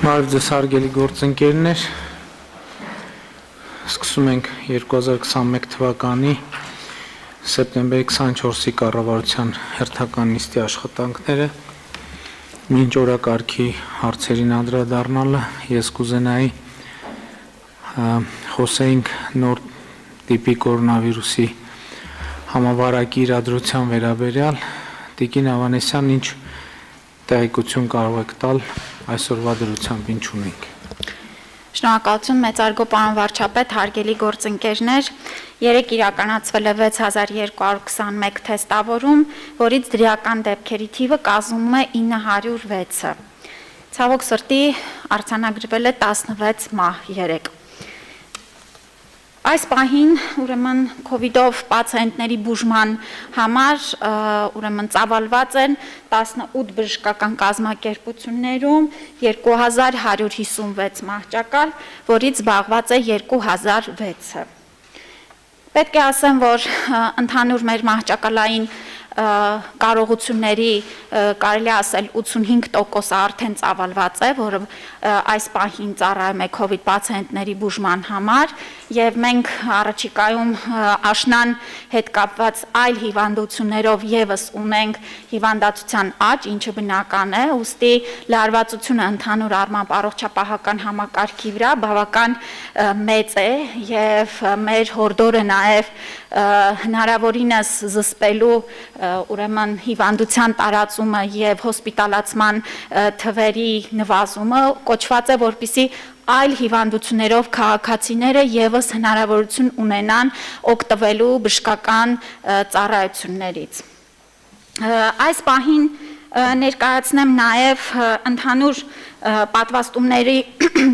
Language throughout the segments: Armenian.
Բարև ձեզ հարգելի գործընկերներ, սկսում ենք 2021 թվականի սեպտեմբերի 24-ի կառավարության հերթական նիստի աշխատանքները։ Մինչ օրակարգի հարցերին անդրադառնալը ես կուզենայի խոսեինք նոր տիպի կորոնավիրուսի համավարակի իրադրության վերաբերյալ։ Տիկին Ավանեսյան, ինչ տեղեկություն կարող եք տալ այսօրվա դրությամբ, ինչ ունենք։ Շնորհակալություն մեծարգո պարոն վարչապետ, հարգելի գործընկերներ, երեկ իրականացվել է 6221 թեստավորում, որից դրական դեպքերի թիվը կազմում է 906-ը։ Ցավոք սրտի արձանագրվել է 16 մահ երեկ։ Այս պահին ուրեմն COVID-ով պացիենտների բուժման համար ուրեմն ծավալված են 18 բժշկական կազմակերպություններում 2156 մահճակալ, որից զբաղված է 2006-ը։ Պետք է ասեմ, որ ընդհանուր մեր մահճակալային կարողությունների կարելի ասել 85% արդեն ծավալված է, որը այս պահին ծառայում է COVID պացիենտների բուժման համար, եւ մենք առաջիկայում աշնան հետ կապված այլ հիվանդություններով եւս ունենք հիվանդացության աճ, ինչը բնական է, ուստի լարվածությունը ընդհանուր առմամբ առողջապահական համակարգի վրա բավական մեծ է եւ մեր հորդորը նաեւ հնարավորինս զսպելու ուրեմն հիվանդության տարածումը եւ հոսպիտալացման թվերի նվազումը կոչված է, որպեսզի այլ հիվանդություններով քաղաքացիները եւս հնարավորություն ունենան օգտվելու բժշկական ծառայություններից։ Այս պահին ներկայացնեմ նաև ընդհանուր պատվաստումների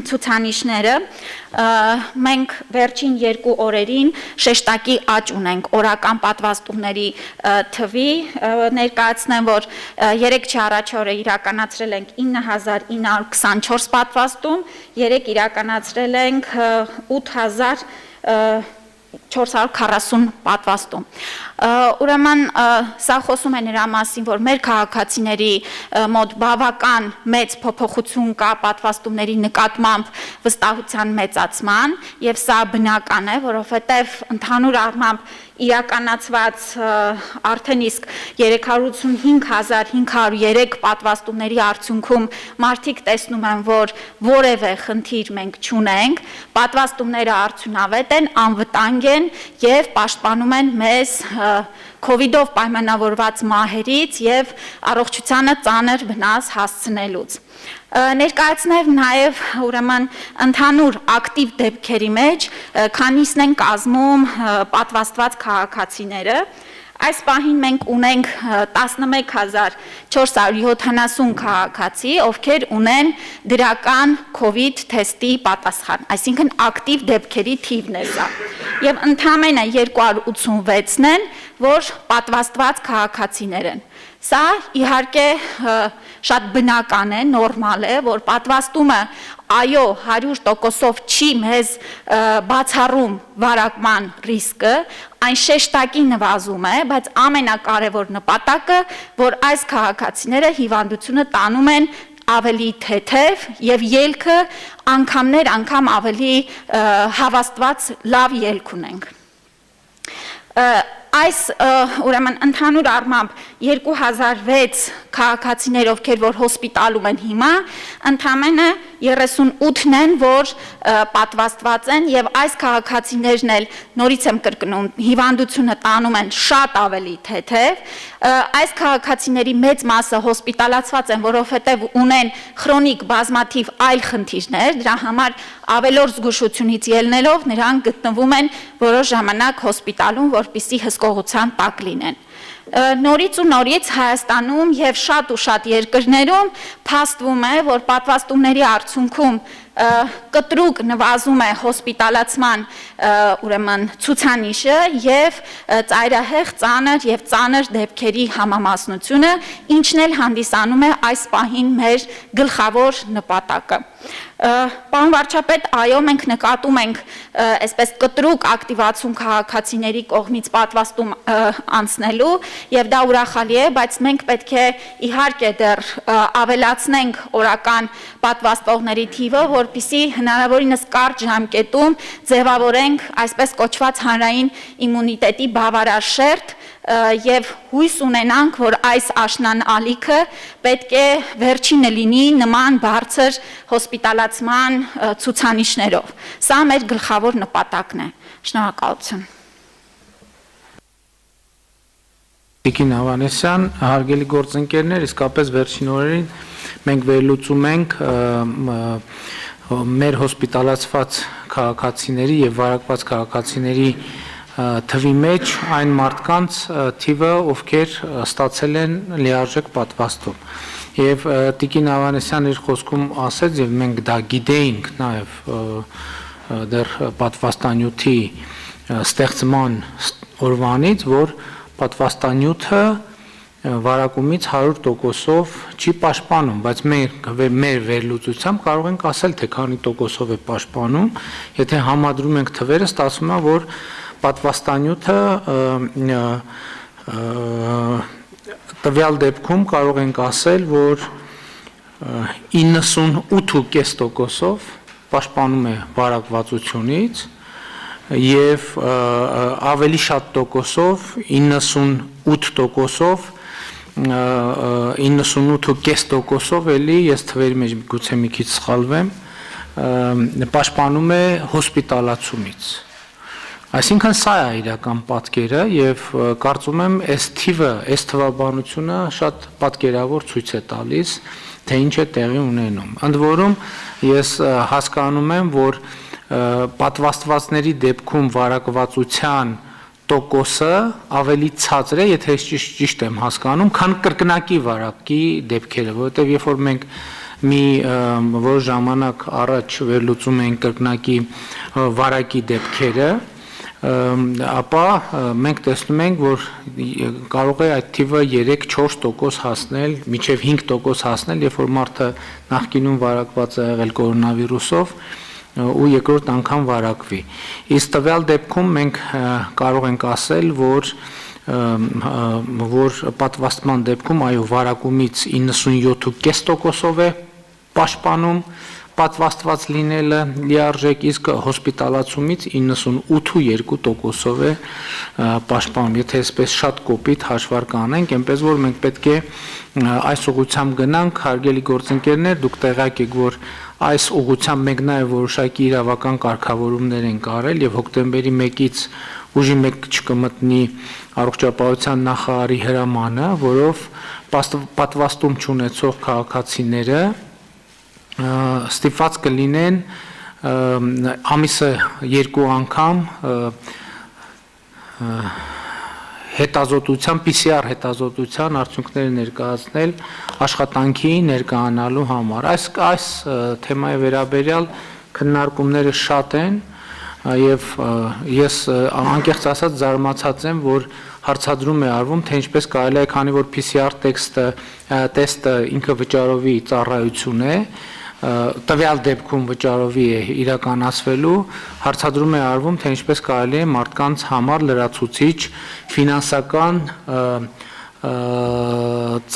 ցուցանիշները։ Մենք վերջին 2 օրերին շեշտակի աճ ունենք օրական պատվաստումների թվի, ներկայացնեմ, որ 3 առաջ օրը իրականացրել ենք 9924 պատվաստում, 3 իրականացրել ենք 8440 պատվաստում։ Ուրեմն սա խոսում է նրա մասին, որ մեր քաղաքացիների մոտ բավական մեծ փոփոխություն կա պատվաստումների նկատմամբ վստահության մեծացման, եւ սա բնական է, որովհետեւ ընդհանուր առմամբ իրականացված արդեն իսկ 385503 պատվաստումների արդյունքում մարդիկ տեսնում են, որ որևէ խնդիր մենք չունենք, պատվաստումները արդյունավետ են, անվտանգ են եւ պաշտպանում են մեզ COVID-ով պայմանավորված մահերից եւ առողջությանը ծանր վնաս հասցնելուց։ Ներկայացնեմ նաև ուրեմն ընդհանուր ակտիվ դեպքերի մեջ քանիսն են կազմում պատվաստված քաղաքացիները։ Այս պահին մենք ունենք 11470 քաղաքացի, ովքեր ունեն դրական COVID թեստի պատասխան, այսինքն ակտիվ դեպքերի թիվն է սա։ Եվ ընդամենը 286-ն են, որ պատվաստված քաղաքացիներ են։ Սա իհարկե շատ բնական է, նորմալ է, որ պատվաստումը այո 100%-ով չի մեզ բացառում վարակման ռիսկը, այն շեշտակի նվազում է, բայց ամենակարևոր նպատակը, որ այս քաղաքացիները հիվանդությունը տանում են ավելի թեթև եւ ելքը անգամ ավելի հավաստված լավ ելք ունենք։ Այս ուրեմն ընդհանուր առմամբ 2006 քաղաքացիներ, ովքեր որ հոսպիտալում են հիմա, ընդամենը 38-ն են, որ պատվաստված են եւ այս քաղաքացիներն էլ նորից եմ կրկնում, հիվանդությունը տանում են շատ ավելի թեթև։ Այս քաղաքացիների մեծ մասը հոսպիտալացված են, որովհետեւ ունեն քրոնիկ բազմաթիվ այլ խնդիրներ, դրա համար ավելորդ զգուշությունից ելնելով նրանք գտնվում են որոշ ժամանակ հոսպիտալում, որպեսզի հսկողության տակ լինեն։ Նորից ու նորից Հայաստանում եւ շատ երկրներում փաստվում է, որ պատվաստումների արդյունքում կտրուկ նվազում է հոսպիտալացման ուրեմն ցուցանիշը եւ ծայրահեղ ծանր եւ ծանր դեպքերի համամասնությունը, ինչն էլ հանդիսանում է այս պահին մեր գլխավոր նպատակը։ Պարոն վարչապետ, այո, մենք նկատում ենք այսպես կտրուկ ակտիվացում քաղաքացիների կողմից պատվաստում անցնելու եւ դա ուրախալի է, բայց մենք պետք է իհարկե դեռ ավելացնենք օրական պատվաստողների թիվը, որպեսզի հնարավորինս կարճ ժամկետում ձևավորենք այսպես կոչված հանրային իմունիտետի բավարար շերտ եւ հույս ունենանք, որ այս աշնան ալիքը պետք է վերջինը լինի նման բարձր հոսպիտալացման ցուցանիշներով։ Սա մեր գլխավոր նպատակն է։ Շնորհակալություն։ Տիկին Ավանեսյան, հարգելի գործընկերներ, իսկապես վերջին օրերին մենք վերլուծում ենք մեր հոսպիտալացված քաղաքացիների եւ վարակված քաղաքացիների թվի մեջ այն մարդկանց թիվը, ովքեր ստացել են լիարժեք պատվաստում։ Եվ Տիկին Ավանեսյան իր խոսքում ասեց, եւ մենք դա գիտեինք նաեւ դեռ պատվաստանյութի ստեղծման օրվանից, որ պատվաստանյութը վարակումից 100%-ով չի պաշտպանում, բայց մեր վերլուծությամբ կարող ենք ասել, թե քանի տոկոսով է պաշտպանում, եթե համադրում ենք թվերը, ստացվում է, որ պատվաստանյութը տվյալ դեպքում կարող ենք ասել, որ 98.5%-ով պաշտպանում է վարակվածությունից եւ ավելի շատ տոկոսով 98%-ով 98.5%-ով էլի, ես թվերի մեջ գուցե մի քիչ սխալվեմ, պաշտպանում է հոսպիտալացումից։ Այսինքն սա է իրական պատկերը եւ կարծում եմ այս թիվը, այս թվաբանությունը շատ պատկերավոր ցույց է տալիս, թե ինչ է տեղի ունենում։ Ընդ որում ես հասկանում եմ, որ պատվաստվածների դեպքում վարակվածության տոկոսը ավելի ցածր է, եթե ճիշտ եմ հասկանում, քան կրկնակի վարակի դեպքերը, որովհետեւ երբ որ մենք մի որ ժամանակ առաջ վերլուծում ենք կրկնակի վարակի դեպքերը, ապա մենք տեսնում ենք, որ կարող է այդ թիվը 3-4% հասնել, մինչև 5% հասնել, երբ որ մարդը նախկինում վարակված է եղել կորոնավիրուսով ու երկրորդ անգամ վարակվի։ Իսկ տվյալ դեպքում մենք կարող ենք ասել, որ պատվաստման դեպքում այո վարակումից 97.5%-ով է պաշտպանում պատվաստված լինելը լիարժեք, իսկ հոսպիտալացումից 98.2%-ով է պաշտպանում։ Եթե այսպես շատ կոպիտ հաշվարկ անենք, այնպես որ մենք պետք է այս ուղղությամբ գնանք, հարգելի գործընկերներ, դուք տեղյակ եք, որ այս ուղղությամբ մենք նաև որոշակի իրավական կարգավորումներ ենք արել եւ հոկտեմբերի 1-ից ուժի մեջ չկմտնի առողջապահության նախարարի հրամանը, որով պատվաստում չունեցող քաղաքացիները ստիպված կլինեն ամիսը 2 անգամ հետազոտության, PCR հետազոտության արդյունքները ներկայացնել աշխատանքի ներկայանալու համար։ Այս թեմայի վերաբերյալ քննարկումները շատ են եւ ես անկեղծ ասած զարմացած եմ, որ հարցադրում է արվում, թե ինչպես կարելի է, քանի որ PCR տեստը ինքը վճարովի ծառայություն է, տվյալ դեպքում վճարովի է իրականացվելու, հարցադրում է արվում, թե ինչպես կարելի է մարդկանց համար լրացուցիչ ֆինանսական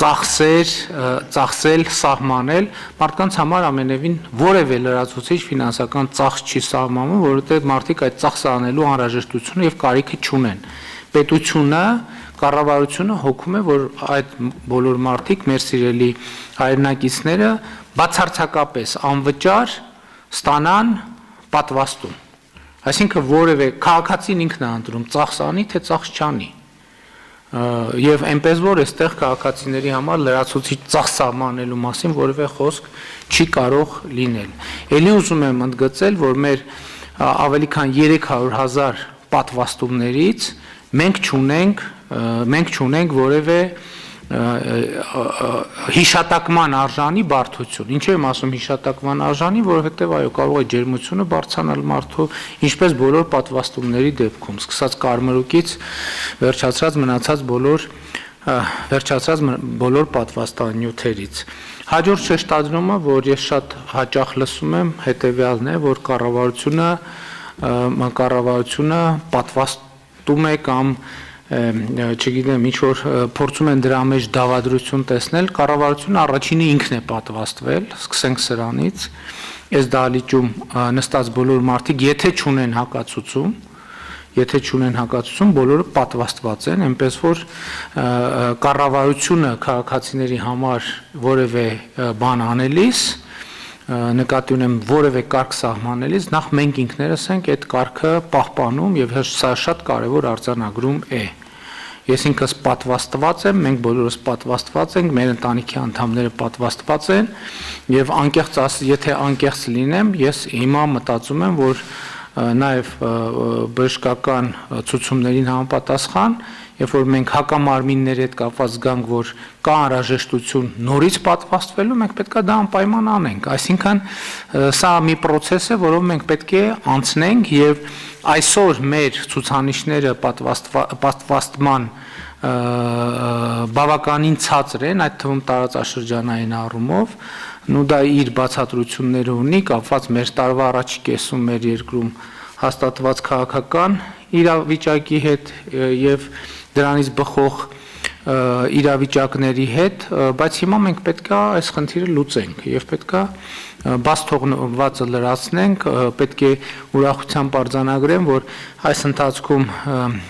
ծախսել սահմանել, մարդկանց համար ամենևին որևէ լրացուցիչ ֆինանսական ծախս չի սահմանում, որովհետև մարդիկ այդ ծախսը անելու անհրաժեշտությունը եւ կարիքը չունեն։ Պետությունը, կառավարությունը հոգում է, որ այդ բոլոր մարդիկ, մեր սիրելի հայրենակիցները, բացարձակապես անվճար ստանան պատվաստում։ Այսինքն որևէ քաղաքացին ինքն է ընտրում ծախս անի, թե ծախս չանի։ Եվ այնպես որ այստեղ քաղաքացիների համար լրացուցիչ ծախս սահմանելու մասին որևէ խոսք չի կարող լինել։ Էլի ուզում եմ ընդգծել, որ մեր ավելի քան 300,000 պատվաստումներից մենք չունենք որևէ հիշատակման արժանի բարդություն։ Ինչու եմ ասում հիշատակման արժանի, որովհետև այո կարող է ջերմությունը բարձրանալ մարդու, ինչպես բոլոր պատվաստումների դեպքում, սկսած կարմրուկից վերջացած բոլոր պատվաստանյութերից։ Հաջորդ շեշտադրումը, որ ես շատ հաճախ լսում եմ, հետևյալն է, որ կառավարությունը պատվաստում է կամ չգիտեմ, ինչ որ փորձում են դրա մեջ դավադրություն տեսնել, կառավարությունը առաջինը ինքն է պատվաստվել, սկսենք սրանից, այս դահլիճում նստած բոլոր մարդիկ, եթե չունեն հակացություն, բոլորը պատվաստված են, այնպես որ կառավարությունը քաղաքացիների համար որևէ բան անելիս, նկատի ունեմ որևէ կարգ սահմանելիս, նախ մենք ինքներս ենք այդ կարգը պահպանում եւ սա շատ կարեւոր արձանագրում է։ Ես ինքս պատվաստված եմ, մենք բոլորս պատվաստված ենք, մեր ընտանիքի անդամները պատվաստված են եւ եթե անկեղծ լինեմ, ես հիմա մտածում եմ, որ նաեւ բժշկական ցուցումներին համապատասխան, երբ որ մենք հակամարմինների հետ կապված զգանք, որ կա անհրաժեշտություն նորից պատվաստվելու, մենք պետք է դա անպայման անենք։ Այսինքն սա մի process է, որով մենք պետք է անցնենք եւ այսօր մեր ցուցանիշները պատվաստման բավականին ցածր են, այդ թվում տարածաշրջանային առումով, դա իր բացատրությունները ունի, կապված մեր տարվա առաջի կեսում մեր երկրում հաստատված քաղաքական իրավիճակի հետ եւ դրանից բխող իրավիճակների հետ, բայց հիմա մենք պետք է այս խնդիրը լուծենք եւ պետք է բաց թողնվածը լրացնենք, պետք է ուրախությամբ արձանագրեմ, որ այս ընթացքում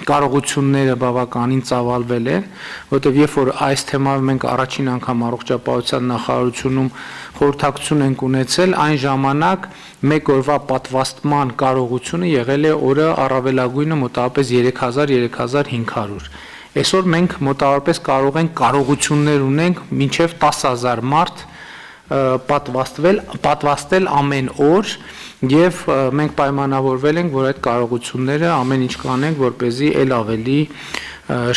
կարողությունները բավականին ծավալվել են, որտեղ երբ որ այս թեմայով մենք առաջին անգամ առողջապահության նախարարությունում խորհրդակցություն ենք ունեցել, այն ժամանակ մեկ օրվա պատվաստման կարողությունը եղել է օրը առավելագույնը մոտավորապես 3000-3500։ Այսօր մենք մոտավորապես կարողություններ ունենք մինչև 10000 մարդ պատվաստել ամեն օր եւ մենք պայմանավորվել ենք, որ այդ կարողությունները ամեն ինչ կանենք, որպեսզի ել ավելի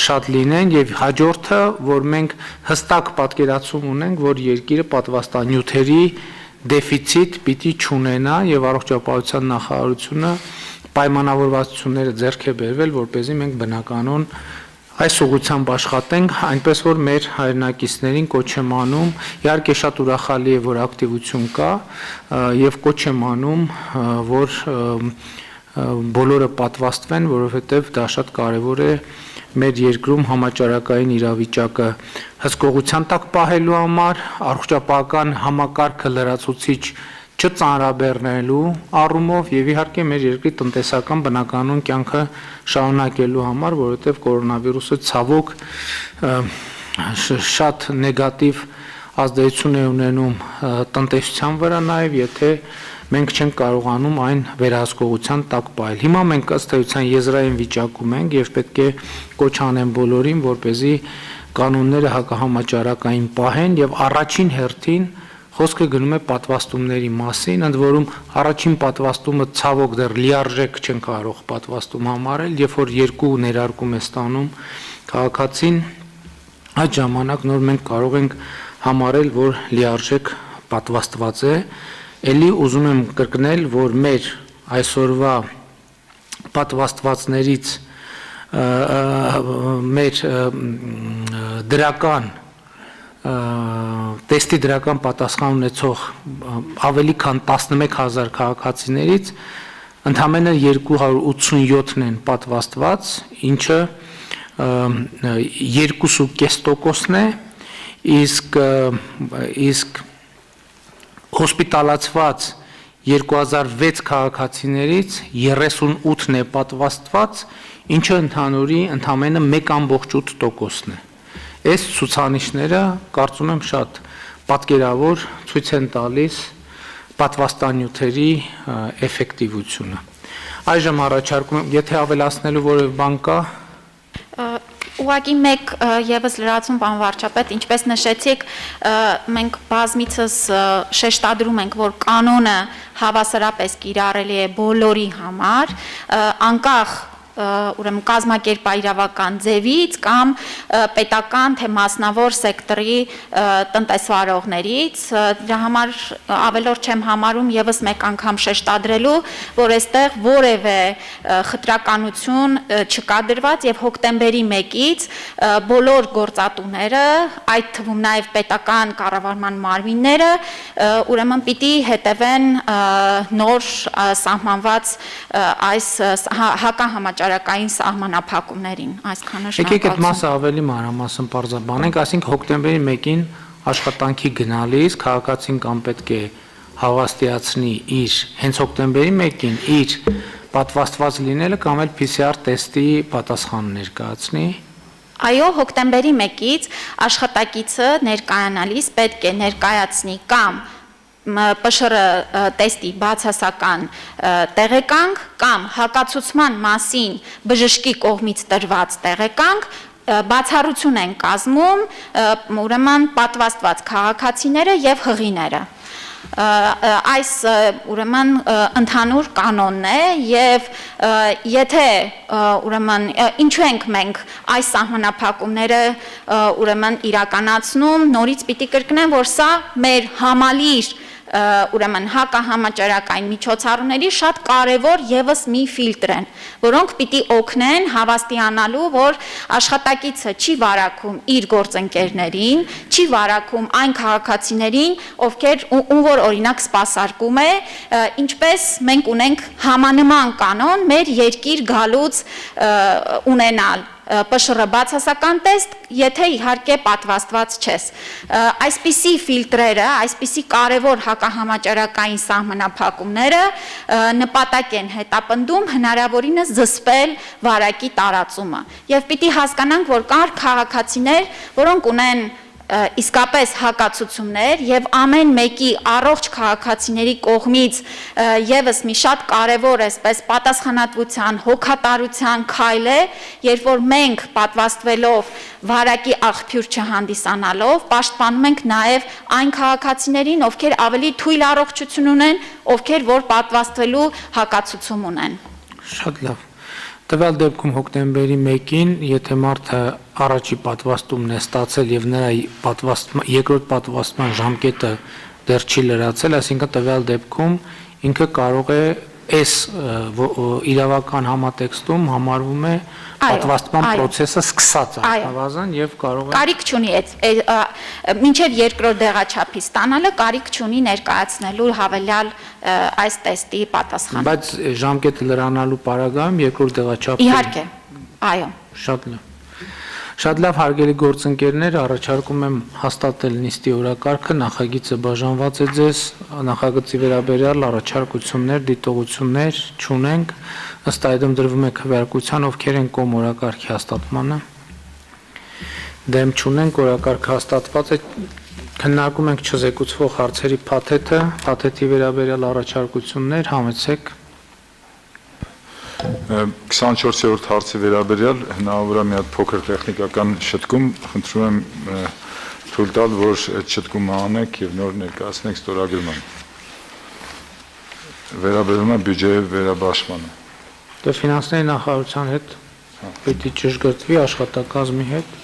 շատ լինեն եւ հաջորդը, որ մենք հստակ պատկերացում ունենք, որ երկիրը պատվաստանյութերի դեֆիցիտ պիտի չունենա եւ առողջապահության նախարարությունը պայմանավորվածությունները ձեռք է բերվել, որպեսզի մենք բնականon այս ուղղությամբ աշխատենք, այնպես որ մեր հայրենակիցներին կոչ եմ անում, իհարկե շատ ուրախալի է, որ ակտիվություն կա եւ կոչ եմ անում, որ բոլորը պատվաստվեն, որովհետեւ դա շատ կարեւոր է մեր երկրում համաճարակային իրավիճակը հսկողության տակ պահելու համար, առողջապահական համակարգը լրացուցիչ չծանրաբեռնելու առումով եւ իհարկե մեր երկրի տնտեսական բնականon կյանքը շարունակելու համար, որովհետեւ կորոնավիրուսը ցավոք շատ նեգատիվ ազդեցություն է ունենում տնտեսության վրա նաեւ, եթե մենք չենք կարողանում այն վերահսկողության տակ պահել։ Հիմա մենք ըստ էության եզրային վիճակում ենք եւ պետք է կոչ անեմ բոլորին, որպեսզի կանոնները հակահամաճարակային պահեն եւ առաջին հերթին խոսքը գնում է պատվաստումների մասին, ընդ որում առաջին պատվաստումը ցավոք դեռ լիարժեք չեն կարող պատվաստում համարել, երբ որ երկու ներարկում է ստանում քաղաքացին, այդ ժամանակ նոր մենք կարող ենք համարել, որ լիարժեք պատվաստված է։ Էլի ուզում եմ կրկնել, որ մեր այսօրվա պատվաստվածներից մեր դրական տեստի դրական պատասխան ունեցող ավելի քան 11000 քաղաքացիներից ընդամենը 287-ն են պատվաստված, ինչը 2.5%-ն է, իսկ հոսպիտալացված 2006 քաղաքացիներից 38-ն է պատվաստված, ինչը ընդհանուրի ընդամենը 1.8%-ն է։ Այս ցուցանիշները կարծում եմ շատ պատկերավոր ցույց են տալիս պատվաստանյութերի էֆեկտիվությունը։ Այժմ առաջարկում եմ, եթե ավելացնելու որևէ բան կա, Ուղղակի մեկ եւս լրացում բան վարչապետ, ինչպես նշեցիք, մենք բազմիցս շեշտադրում ենք, որ կանոնը հավասարապես կիրառելի է բոլորի համար, անկախ ուրեմն կազմակերպայրավական ձևից կամ պետական թե մասնավոր սեկտորի տնտեսվարողներից, դրա համար ավելորդ չեմ համարում եւս մեկ անգամ շեշտադրելու, որ այստեղ որևէ խտրականություն չկա դրված եւ հոկտեմբերի 1-ից բոլոր գործատուները, այդ թվում նաեւ պետական կառավարման մարմինները, ուրեմն պիտի հետևեն նոր սահմանված այս հակահամաճարակային սահմանափակումներին, այսքանը շնորհակալություն։ Եկեք այդ մասը ավելի մանրամասն պարզաբանենք, այսինքն հոկտեմբերի 1-ին աշխատանքի գնալիս քաղաքացին կամ պետք է հավաստիացնի իր հենց հոկտեմբերի 1-ին իր պատվաստված լինելը կամ էլ PCR տեստի պատասխան ներկայացնի։ Այո, հոկտեմբերի 1-ից աշխատակիցը ներկայանալիս պետք է ներկայացնի կամ ՊՇՌ տեստի բացասական տեղեկանք կամ հակացուցման մասին բժշկի կողմից տրված տեղեկանք, բացառություն են կազմում ուրեմն պատվաստված քաղաքացիները եւ հղիները։ Այս ուրեմն ընդհանուր կանոնն է եւ եթե ուրեմն ինչու ենք մենք այս սահմանափակումները ուրեմն իրականացնում, նորից պիտի կրկնեմ, որ սա մեր համալիր ուրեմն հակահամաճարակային միջոցառումների շատ կարևոր եւս մի ֆիլտր են, որոնք պիտի օգնեն հավաստիանալու, որ աշխատակիցը չի վարակում իր գործընկերներին, չի վարակում այն քաղաքացիներին, ովքեր ում որ օրինակ սպասարկում է, ինչպես մենք ունենք համանման կանոն մեր երկիր գալուց ունենալ ՊՇՌ բացասական տեստ, եթե իհարկե պատվաստված չես։ Այսպիսի ֆիլտրերը, այսպիսի կարևոր հակահամաճարակային սահմանափակումները նպատակ են հետապնդում հնարավորինս զսպել վարակի տարածումը։ Եվ պիտի հասկանանք, որ կան քաղաքացիներ, որոնք ունեն իսկապես հակացություններ եւ ամեն մեկի առողջ քաղաքացիների կողմից եւս մի շատ կարեւոր այսպես պատասխանատվության, հոգատարության քայլ է, երբ որ մենք պատվաստվելով վարակի աղբյուր չհանդիսանալով պաշտպանում ենք նաեւ այն քաղաքացիներին, ովքեր ավելի թույլ առողջություն ունեն, ովքեր որ պատվաստվելու հակացություն ունեն։ Շատ լավ։ Տվյալ դեպքում հոկտեմբերի 1-ին, եթե մարդը առաջի պատվաստումն է ստացել եւ նրա երկրորդ պատվաստման ժամկետը դեռ չի լրացել, այսինքն տվյալ դեպքում ինքը կարող է այս իրավական համատեքստում համարվում է պատվաստման process-ը սկսած առնվազն եւ կարող է կարիք չունի մինչեւ երկրորդ դեղաչափի ստանալը կարիք չունի ներկայացնելու հավելյալ այս տեստի պատասխանը։ Բայց ժամկետը լրանալու պարագայում երկրորդ դեղաչափը Իհարկե, այո։ Շատ լավ։ Շատ լավ, հարգելի գործընկերներ, առաջարկում եմ հաստատել նիստի օրակարգը, նախագիծը բաժանված է ձեզ, նախագծի վերաբերյալ առաջարկություններ, դիտողություններ չունենք, ըստ այդմ դրվում է քվեարկության, ովքեր են կողմ օրակարգի հաստատմանը։ Դեմ չունենք, օրակարգը հաստատված է, քննարկում ենք չզեկուցվող հարցերի փաթեթը, փաթեթի վերաբերյալ առաջարկություններ, համեցեք։ 24-րդ հարցի վերաբերյալ հնարավոր է մի հատ փոքր տեխնիկական շտկում, խնդրում եմ թույլ տալ, որ այդ շտկումը անեք եւ նոր ներկայացնեք ստորագրման։ Վերաբերում է բյուջեի վերաբաշխմանը։ Դե ֆինանսների նախարարության հետ պիտի ճշգրտվի աշխատակազմի հետ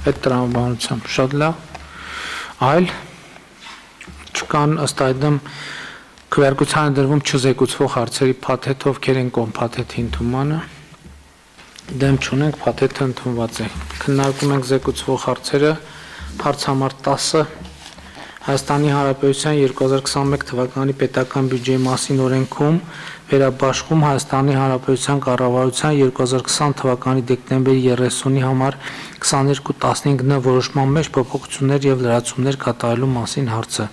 այդ տրամաբանությամբ։ Շատ լավ։ Այլ չկան ըստ այդմ քվեարկությանը դրվում չզեկուցվող հարցերի փաթեթ, ովքեր են կողմ փաթեթի ընդունմանը։ Դեմ չունենք, փաթեթը ընդունված է։ Քննարկում ենք զեկուցվող հարցերը, հարց համար 10-ը Հայաստանի Հանրապետության 2021 թվականի պետական բյուջեի մասին օրենքում վերաբաշխում Հայաստանի Հանրապետության կառավարության 2020 թվականի դեկտեմբերի 30-ի համար 2215 որոշման մեջ փոփոխություններ եւ լրացումներ կատարելու մասին հարցը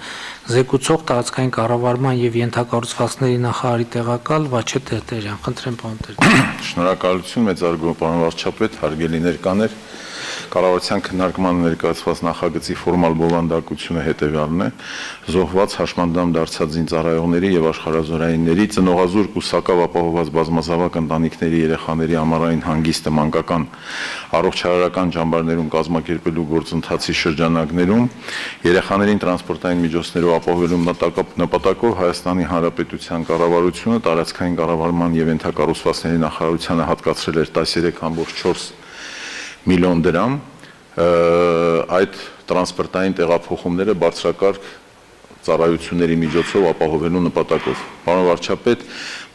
զեկուցող տարածքային կառավարման եւ ենթակառուցվածքների նախարարի տեղակալ Վաչե Տերտերյան։ Խնդրեմ, պարոն Տերտերյան։ Շնորհակալություն, մեծարգո պարոն վարչապետ, հարգելի ներկաներ։ Կառավարության քննարկման ներկայացված նախագծի ֆորմալ բովանդակությունը հետևյալն է. զոհված հաշմանդամ դարձած զինծառայողների եւ աշխարհազորայինների ծնողազուրկ ու սակավ ապահովված բազմազավակ ընտանիքների երեխաների ամառային հանգիստը մանկական առողջարարական ճամբարներում կազմակերպելու գործընթացի շրջանակներում երեխաներին տրանսպորտային միջոցներով ապահովելու նպատակով Հայաստանի Հանրապետության կառավարությունը տարածքային կառավարման եւ ենթակառուցվածքների նախարարությանը հատկացրել էր 13.4 միլիոն դրամ այդ տրանսպորտային տեղափոխումները բարձրակարգ ծառայությունների միջոցով ապահովելու նպատակով։ Պարոն վարչապետ,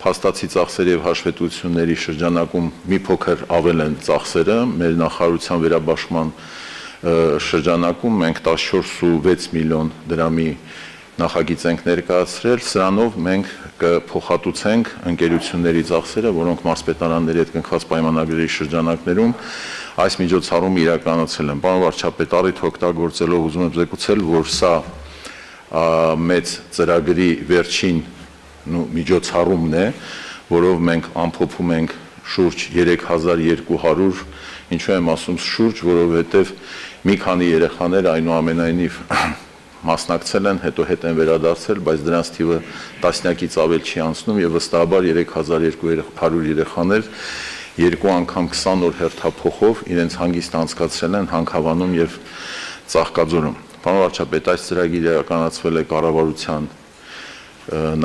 փաստացի ծախսերի եւ հաշվետվությունների շրջանակում մի փոքր ավել են ծախսերը, մեր նախարարության վերաբաշխման շրջանակում մենք 14.6 միլիոն դրամի նախագիծ ենք ներկայացրել, սրանով մենք կփոխհատուցենք ընկերությունների ծախսերը, որոնք մարզպետարանների հետ կնքված պայմանագրերի շրջանակներում այս միջոցառումը իրականացել են։ Պարոն վարչապետ, առիթ օգտագործելով ուզում եմ զեկուցել, որ սա մեծ ծրագրի վերջին միջոցառումն է, որով մենք ամփոփում ենք շուրջ 3200, ինչու եմ ասում շուրջ, որովհետև մի քանի երեխաներ այնուամենայնիվ մասնակցել են, հետո հետ են վերադարձել, բայց դրանց թիվը տասնյակից ավել չի անցնում եւ վստահաբար 3200 երեխաներ երկու անգամ 20 օր հերթափոխով իրենց հանգիստը անցկացրել են Հանքավանում եւ Ծաղկաձորում։ Պարոն վարչապետ, այս ծրագիրը իրականացվել է կառավարության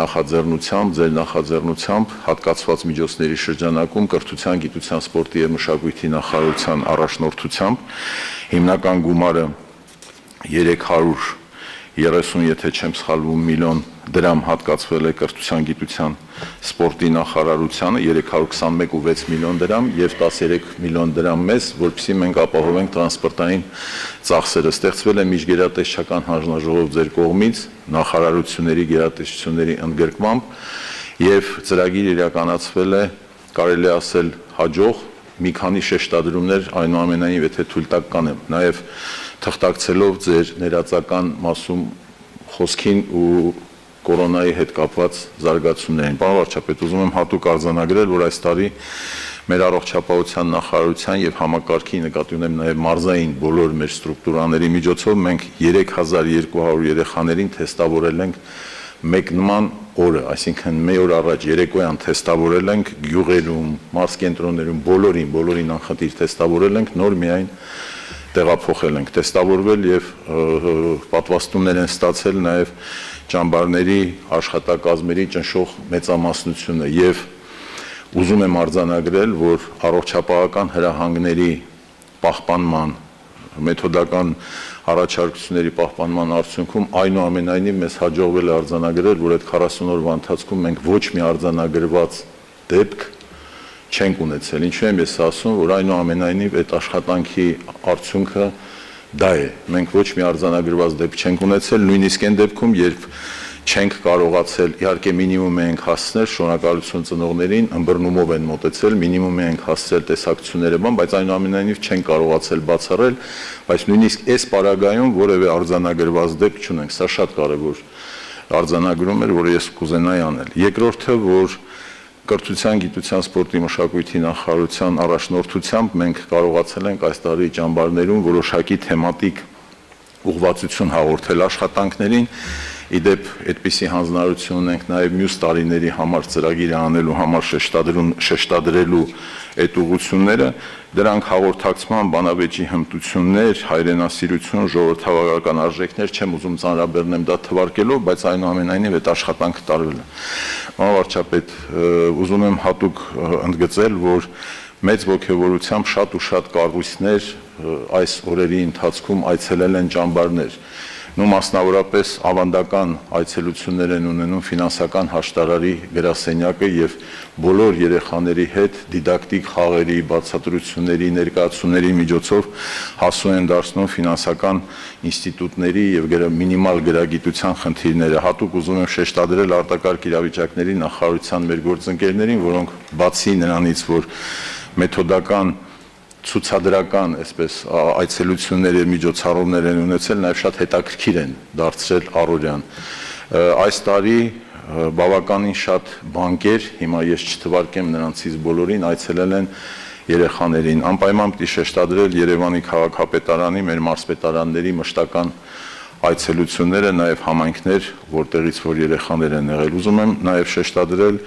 նախաձեռնությամբ, ձեր նախաձեռնությամբ հատկացված միջոցների շրջանակում կրթության, գիտության, սպորտի եւ մշակույթի նախարարության առաջնորդությամբ հիմնական գումարը 330, եթե չեմ սխալվում, միլիոն դրամ հատկացվել է կրթության, գիտության, սպորտի նախարարությանը 321.6 միլիոն դրամ եւ 13 միլիոն դրամ մեզ, որպեսզի մենք ապահովենք տրանսպորտային ծախսերը։ Ստեղծվել է միջգերատեսչական հանձնաժողով ձեր կողմից նախարարությունների գերատեսչությունների ընդգրկմամբ եւ ծրագիրը իրականացվել է, կարելի ասել, հաջող, մի քանի շեշտադրումներ այնուամենայնիվ եթե թույլ տակ կանեմ, նաեւ թղթակցելով ձեր ներածական մասում խոսքին ու կորոնայի հետ կապված զարգացումներին։ Պարոն վարչապետ, ուզում եմ հատուկ արձանագրել, որ այս տարի մեր առողջապահության նախարարության եւ համակարգի նկատի ունեմ նաեւ մարզային բոլոր մեր ստրուկտուրաների միջոցով մենք 3200 երեխաներին թեստավորել ենք մեկ նման օրը, այսինքն մի օր առաջ երեկոյան թեստավորել ենք գյուղերում, մարզ կենտրոններում, բոլորին անխտիր թեստավորել ենք, նոր միայն տեղափոխել ենք, տեստավորվել եւ պատվաստումներ են ստացել նաեւ ճամբարների աշխատակազմերի ճնշող մեծամասնությունը եւ ուզում եմ արձանագրել, որ առողջապահական հրահանգների պահպանման, մեթոդական առաջարկությունների պահպանման արդյունքում այնուամենայնիվ մեզ հաջողվել է արձանագրել, որ այդ 40 օրվա ընթացքում մենք ոչ մի արձանագրված դեպք չենք ունեցել։ Ինչու եմ ես ասում, որ այնուամենայնիվ այդ աշխատանքի արդյունքը դա է։ Մենք ոչ մի արձանագրված դեպք չենք ունեցել, նույնիսկ այն դեպքում, երբ չենք կարողացել, իհարկե մինիմում ենք հասցնել, շնորհակալություն ծնողներին, ըմբռնումով են մոտեցել, մինիմում ենք հասցնել տեսակցությունները, բայց այնուամենայնիվ չենք կարողացել բացառել, բայց նույնիսկ այս պարագայում որևէ արձանագրված դեպք չունենք։ Սա շատ կարևոր արձանագրում էր, որը ես կուզենայի անել։ Երկրորդը, որ Կրթության, գիտության, սպորտի, մշակույթի նախարարության առաջնորդությամբ մենք կարողացել ենք այս տարի ճամբարներում որոշակի թեմատիկ ուղղվածություն հաղորդել աշխատանքներին, իդեպ այդպիսի հանձնարարություն ունենք նաև մյուս տարիների համար ծրագիրը անելու համար շեշտադրելու այդ ուղղությունները, դրանք հաղորդակցման, բանավեճի հմտություններ, հայրենասիրություն, ժողովրդավարական արժեքներ, չեմ ուզում ծանրաբեռնեմ դա թվարկելով, բայց այնուամենայնիվ այդ աշխատանքը տարվել է։ Պարոն վարչապետ, ուզում եմ հատուկ ընդգծել, որ մեծ ողջավորությամբ շատ ու շատ կառույցներ այս օրերի ընթացքում այցելել են ճամբարներ։ Մասնավորապես ավանդական այցելություններ են ունենում ֆինանսական հաշտարարի գրասենյակը եւ բոլոր երեխաների հետ դիդակտիկ խաղերի, բացատրությունների, ներկայացումների միջոցով հասու են դարձնում ֆինանսական ինստիտուտների եւ մինիմալ գրագիտության խնդիրները։ Հատուկ ուզում եմ շեշտադրել արտակարգ իրավիճակների նախարարության մեր գործընկերներին, որոնք բացի նրանից, որ մեթոդական ցուցադրական, այսպես այցելություններ եւ միջոցառումներ են ունեցել, նաեւ շատ հետաքրքիր են դարձրել առօրյան։ Այս տարի բավականին շատ բանկեր, հիմա ես չթվարկեմ նրանցից բոլորին, այցելել են երեխաներին, անպայման պիտի շեշտադրել Երևանի քաղաքապետարանի, մեր մարզպետարանների մշտական այցելությունները, նաև համայնքներ, որտեղից որ երեխաներ են եղել։ Ուզում եմ նաև շեշտադրել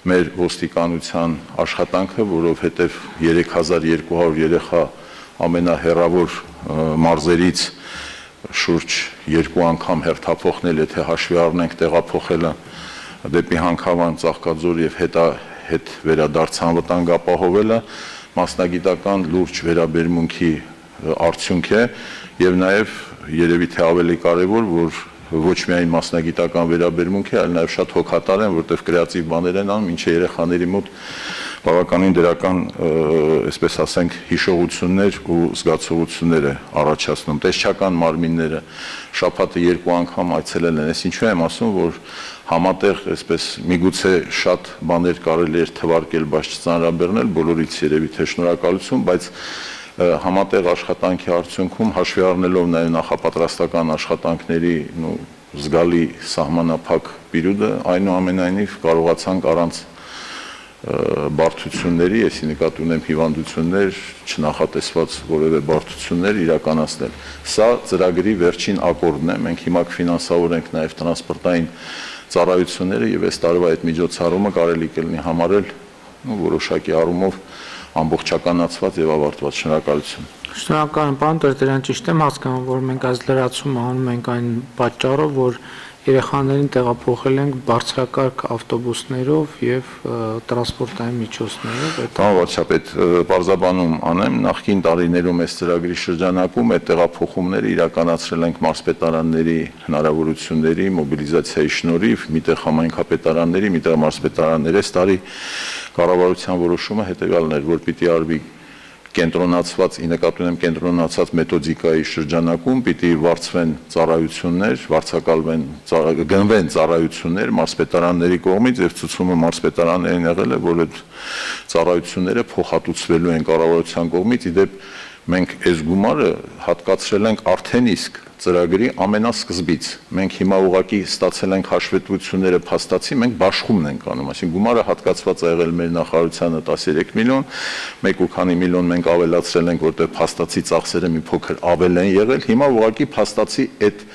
մեր ոստիկանության աշխատանքը, որովհետև 3200 երեխա ամենահեռավոր մարզերից շուրջ 2 անգամ հերթափոխնել, եթե հաշվի առնենք տեղափոխելը դեպի Հանքավան, Ծաղկաձոր եւ հետ վերադարձ անվտանգ ապահովելը մասնագիտական լուրջ վերաբերմունքի արդյունք է եւ նաեւ երևի թե ավելի կարեւոր, որ ոչ միայն մասնագիտական վերաբերմունք է, այլ նաեւ շատ հոգատար են, որտեղ կրեատիվ բաներ են անում, ինչը երեխաների մոտ բավականին դրական, այսպես ասենք, հիշողություններ ու զգացողություններ է առաջացնում։ Տեսչական մարմինները շաբաթը 2 անգամ այցելել են, ես ինչու եմ ասում, որ համատեղ, այսպես միգուցե շատ բաներ կարելի էր թվարկել, բայց չծանրաբեռնել, բոլորից երևի թե շնորհակալություն, բայց համատեղ աշխատանքի արդյունքում հաշվի առնելով նաև նախապատրաստական աշխատանքների զգալի սահմանափակ պիրուդը, այնուամենայնիվ կարողացանք առանց բարդությունների, եսի նկատի ունեմ հիվանդություններ, չնախատեսված որևէ բարդություններ իրականացնել։ Սա ծրագրի վերջին ակորդն է, մենք հիմա կֆինանսավորենք նաև տրանսպորտային ծառայությունները եւ այս տարվա այդ միջոցառումը կարելի կլինի համարել որոշակի առումով ամբողջականացված եւ ավարտված։ Շնորհակալություն։ Շնորհակալ եմ, պարոն Տերտերյան, ճիշտ եմ հասկանում, որ մենք այս լրացումը անում ենք այն պատճառով, որ երեխաներին տեղափոխել ենք բարձրակարգ ավտոբուսներով եւ տրանսպորտային միջոցներով։ Պարոն վարչապետ, բարձաբանում անեմ, նախկին տարիներում այս ծրագրի շրջանակում այդ տեղափոխումները իրականացրել ենք մարզպետարանների հնարավորությունների մոբիլիզացիայի շնորհիվ, միտեղ համայնքապետարանների, միտեղ մարզպետարանների։ Այս տարի կառավարության որոշումը հետեւյալն էր, որ պիտի արվի կենտրոնացված, ի նկատի ունեմ կենտրոնացած մեթոդիկայի շրջանակում պիտի վարձվեն ծառայություններ, վարձակալվեն, գնվեն ծառայություններ մարզպետարանների կողմից եւ ցուցումը մարզպետարաններին եղել է, որ այդ ծառայությունները փոխհատուցվելու են կառավարության կողմից։ Իդեպ մենք այս գումարը հատկացրել ենք արդեն իսկ ծրագրի ամենասկզբից։ Մենք հիմա ուղղակի ստացել ենք հաշվետվությունները փաստացի, մենք բաշխումն ենք անում, այսինքն գումարը հատկացված է եղել մեր նախարարությանը 13 միլիոն, 1.5 միլիոն մենք ավելացրել ենք, որտեղ փաստացի ծախսերը մի փոքր ավել են եղել, հիմա ուղղակի փաստացի այդ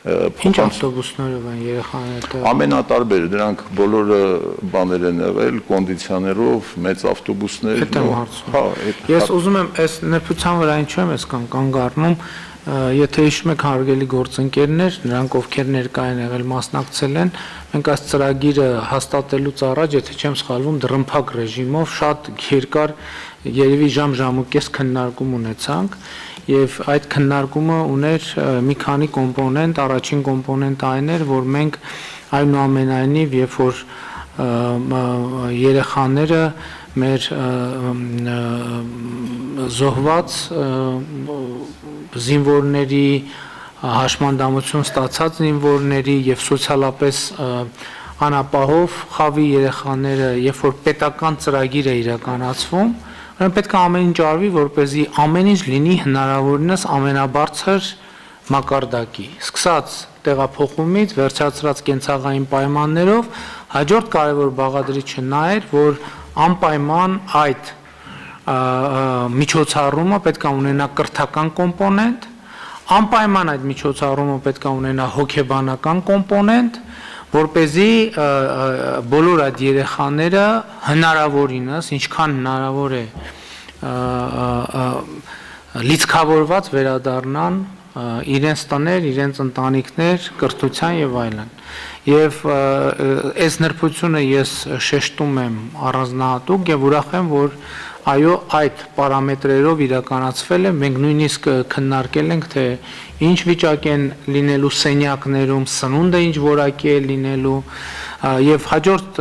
Ինչ ավտոբուսներով են երեխաները։ Ամենատարբեր, դրանք բոլորը բաներ են եղել, կոնդիցիոներով, մեծ ավտոբուսներ։ Ես ուզում եմ այս նրբության վրա ինչու եմ ես կանգ առնում, եթե հիշում եք հարգելի գործընկերներ, նրանք ովքեր ներկայ են եղել մասնակցել են, մենք այս ծրագիրը հաստատելուց առաջ, եթե չեմ սխալվում, դռնփակ ռեժիմով շատ երկար երևի ժամ-ժամուկես քննարկում ունեցանք եւ այդ քննարկումը ուներ մի քանի կոմպոնենտ, առաջին կոմպոնենտը այն էր, որ մենք այնուամենայնիվ, երբ որ երեխաները մեր զոհված զինվորների հաշմանդամություն ստացած զինվորների եւ սոցիալապես անապահով խավի երեխաները, երբ որ պետական ծրագիր է իրականացվում, ուրեմն պետք է ամեն ինչ արվի, որպեսզի ամեն ինչ լինի հնարավորինս ամենաբարձր մակարդակի, սկսած տեղափոխումից, վերջացրած կենցաղային պայմաններով, հաջորդ կարևոր բաղադրիչը նա էր, որ անպայման այդ միջոցառումը պետք է ունենա կրթական կոմպոնենտ, անպայման այդ միջոցառումը պետք է ունենա հոգեբանական կոմպոնենտ, որպեսզի բոլոր այդ երեխաները հնարավորինս, ինչքան հնարավոր է լիցքավորված վերադառնան իրենց տներ, իրենց ընտանիքներ, կրթության եւ այլն։ Եվ այս նրբությունը ես շեշտում եմ առանձնահատուկ եւ ուրախ եմ, որ այո, այդ պարամետրերով իրականացվել է, մենք նույնիսկ քննարկել ենք, թե ինչ վիճակ են լինելու սենյակներում, սնունդը ինչ որակի է լինելու եւ հաջորդ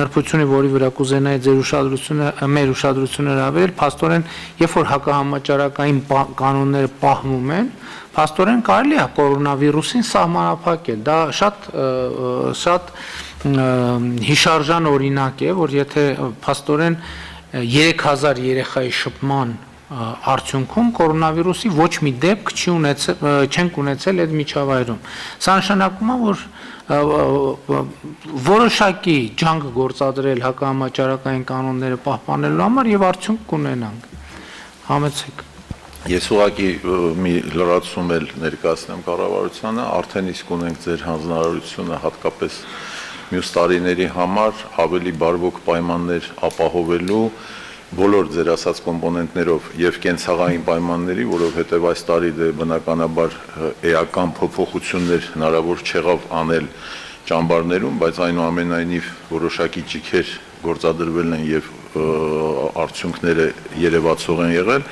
նրբությունը, որի վրա կուզենայի ձեր ուշադրությունը, մեր ուշադրությունը հրավիրել, փաստորեն, երբ որ հակահամաճարակային կանոնները պահվում են, փաստորեն կարելի է կորոնավիրուսին սահմանափակել։ Դա շատ հիշարժան օրինակ է, որ եթե փաստորեն 3000 երեխայի շփման արդյունքում կորոնավիրուսի ոչ մի դեպք չենք ունեցել այդ միջավայրում։ Սա նշանակում է, որ որոշակի ջանք գործադրել հակահամաճարակային կանոնները պահպանելու համար եւ արդյունք կունենանք։ Համեցեք։ Ես ուղղակի մի լրացում էլ ներկայացնեմ կառավարությանը, արդեն իսկ ունենք ձեր հանձնարարությունը հատկապես մյուս տարիների համար ավելի բարվոք պայմաններ ապահովելու բոլոր ձեր ասած կոմպոնենտներով եւ կենցաղային պայմանների, որովհետեւ այս տարի դե բնականաբար էական փոփոխություններ հնարավոր չեղավ անել ճամբարներում, բայց այնուամենայնիվ որոշակի ճիգեր գործադրվել են եւ արդյունքները երևացող են եղել։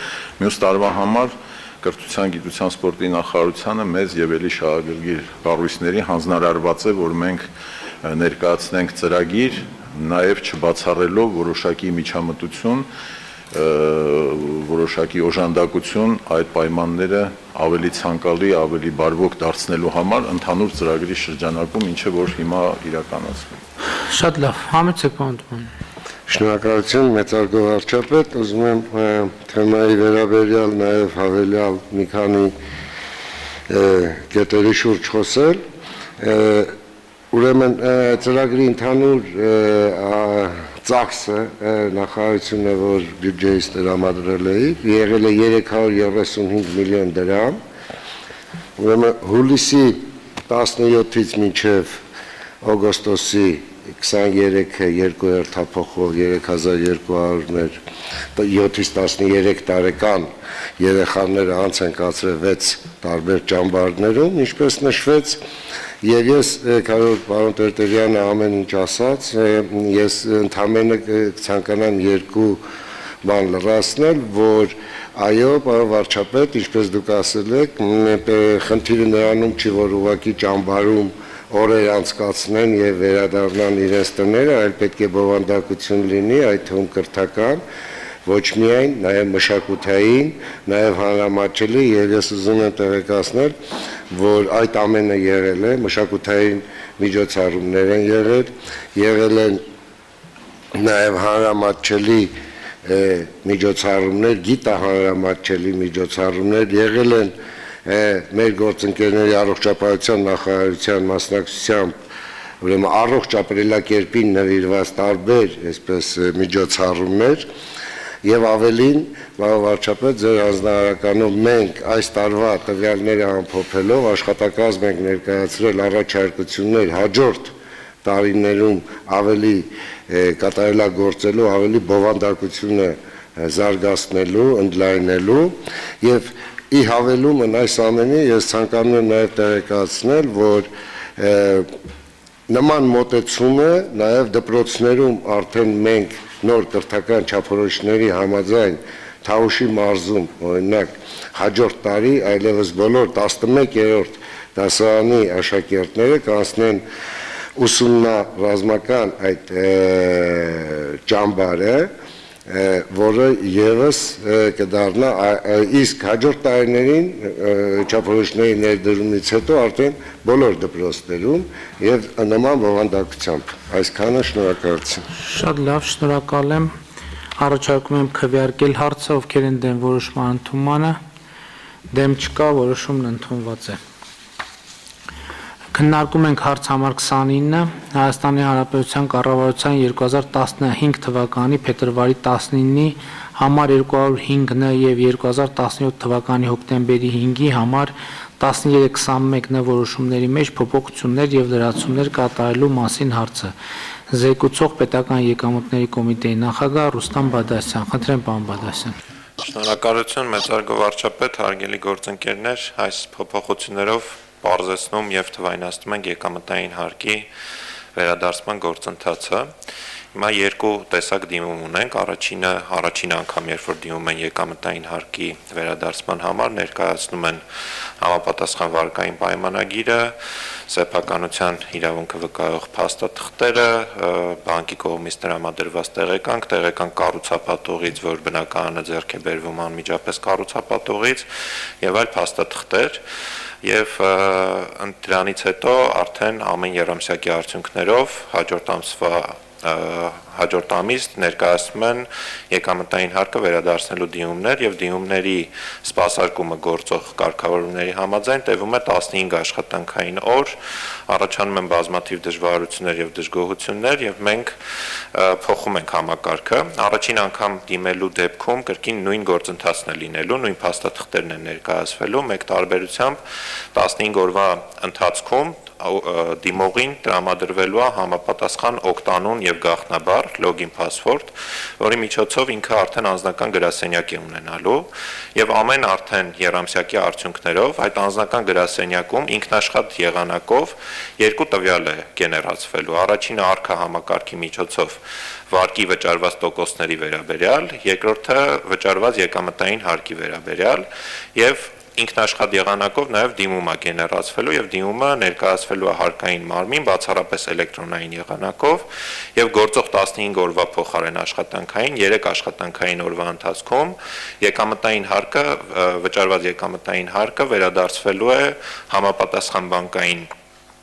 Մյուս տարվա համար Կրթության, գիտության, սպորտի նախարարությանը մեծ եւ էլի շահագրգիռ կառույցների հանձնարարված է, որ մենք ներկայացնենք ծրագիր, նաեւ չբացառելով որոշակի միջամտություն, որոշակի օժանդակություն այդ պայմանները ավելի ցանկալի, ավելի բարվոք դարձնելու համար ընդհանուր ծրագրի շրջանակում, ինչը որ հիմա իրականացվում։ Շատ լավ, համեցեք պարոն։ Շնորհակալություն, մեծարգո վարչապետ, ուզում եմ թեմայի վերաբերյալ նաև հավելյալ մի քանի կետերի շուրջ խոսել։ Ուրեմն ծրագրի ընդհանուր ծախսը նախարարությունը, որ բյուջեից տրամադրել է, եղել է 335 միլիոն դրամ։ Ուրեմն հուլիսի 17-ից մինչև օգոստոսի 23-ը 2 հերթափոխով 3200-ներ 7-ից 13 տարեկան երեխաները անց են կացրել 6 տարբեր ճամբարներում, ինչպես նշվեց, եւ ես պարոն Տերտերյանը ամեն ինչ ասաց, ես ընդհանրապես կցանկանամ երկու բան լրացնել, որ այո, պարոն վարչապետ, ինչպես դուք ասել եք, խնդիրը նրանում չի, որ ուղղակի ճամբարում օրեր անցկացնեն եւ վերադառնան իրենց տները, այլ պետք է բովանդակություն լինի, այդ թվում կրթական, ոչ միայն, նաեւ մշակութային, նաեւ հանրամատչելի, եւ ես ուզում եմ տեղեկացնել, որ այդ ամենը եղել է, մշակութային միջոցառումներ են եղել են նաեւ հանրամատչելի միջոցառումներ, գիտահանրամատչելի միջոցառումներ եղել են մեր գործընկերների առողջապահության նախարարության մասնակցությամբ, ուրեմն առողջ ապրելակերպին նվիրված տարբեր այսպես միջոցառումներ եւ ավելին, պարոն վարչապետ, ձեր հանձնարարականով մենք այս տարվա տվյալները ամփոփելով աշխատակազմ ենք ներկայացրել առաջարկություններ հաջորդ տարիներում ավելի կատարելագործելու, ավելի բովանդակությունը զարգացնելու, ընդլայնելու եւ ի հավելումն այս ամենի ես ցանկանում եմ նաև տեղեկացնել, որ նման մոտեցումը նաև դպրոցներում արդեն մենք նոր կրթական չափորոշիչների համաձայն Թավուշի մարզում, օրինակ, հաջորդ տարի այլևս բոլոր 11-րդ դասարանի աշակերտները կանցնեն ուսումնառազմական այդ ճամբարը, որը եւս կդառնա իսկ հաջորդ տարիներին չափորոշիչների ներդրումից հետո արդեն բոլոր դպրոցներում եւ նման բովանդակությամբ այսքանը շնորհակալություն։ Շատ լավ, շնորհակալ եմ։ Առաջարկում եմ քվեարկել հարցը, ովքեր են դեմ որոշման ընդունմանը։ Դեմ չկա, որոշումն ընդունված է։ Քննարկում ենք հարց համար 29 Հայաստանի Հանրապետության կառավարության 2015 թվականի փետրվարի 19-ի համար 205-ն եւ 2017 թվականի հոկտեմբերի 5-ի համար 1321-ն որոշումների մեջ փոփոխություններ եւ լրացումներ կատարելու մասին հարցը։ Զեկուցող պետական եկամուտների կոմիտեի նախագահ Ռուստամ Բադասյան։ Խնդրեմ, պարոն Բադասյան։ Շնորհակալություն, մեծարգո վարչապետ, հարգելի գործընկերներ, այս փոփոխություններով պարզեցնում եւ թվայնացնում ենք եկամտային հարկի վերադարձման գործընթացը։ Հիմա երկու տեսակ դիմում ունենք, առաջին անգամ երբ որ դիմում են եկամտային հարկի վերադարձման համար, ներկայացնում են համապատասխան վարկային պայմանագիրը, սեփականության իրավունքը վկայող փաստաթղթերը, բանկի կողմից տրամադրված տեղեկանք կառուցապատողից, որ բնակարանը ձեռք է բերվում անմիջապես կառուցապատողից եւ այլ փաստաթղթեր։ Եվ դրանից հետո արդեն ամեն երամսյակի արդյունքներով հաջորդ ամսվա հաջորդ ամիս ներկայացնում են եկամտային հարկը վերադարձնելու դիմումներ եւ դիմումների սպասարկումը գործող կարգավորումների համաձայն տևում է 15 աշխատանքային օր, առաջանում են բազմաթիվ դժվարություններ եւ դժգոհություններ եւ մենք փոխում ենք համակարգը։ Առաջին անգամ դիմելու դեպքում կրկին նույն գործընթացն է լինելու, նույն փաստաթղթերն են ներկայացվելու, մեկ տարբերությամբ 15 օրվա ընթացքում դիմողին տրամադրվելու է համապատասխան օգտանուն եւ գաղտնաբար login password, որի միջոցով ինքը արդեն անձնական գրասենյակ է ունենալու եւ ամեն արդեն երամսյակի արդյունքներով այդ անձնական գրասենյակում ինքնաշխատ եղանակով երկու տվյալ է գեներացվելու։ Առաջինը արքա համակարգի միջոցով վարկի վճարված տոկոսների վերաբերյալ, երկրորդը վճարված եկամտային հարկի վերաբերյալ եւ ինքնաշխատ եղանակով նաև դիմում է գեներացվելու եւ դիմումը ներկայացվելու է հարկային մարմին բացառապես էլեկտրոնային եղանակով եւ գործող 15 օրվա փոխարեն աշխատանքային 3 աշխատանքային օրվա ընթացքում եկամտային հարկը վճարված եկամտային հարկը վերադարձվելու է համապատասխան բանկային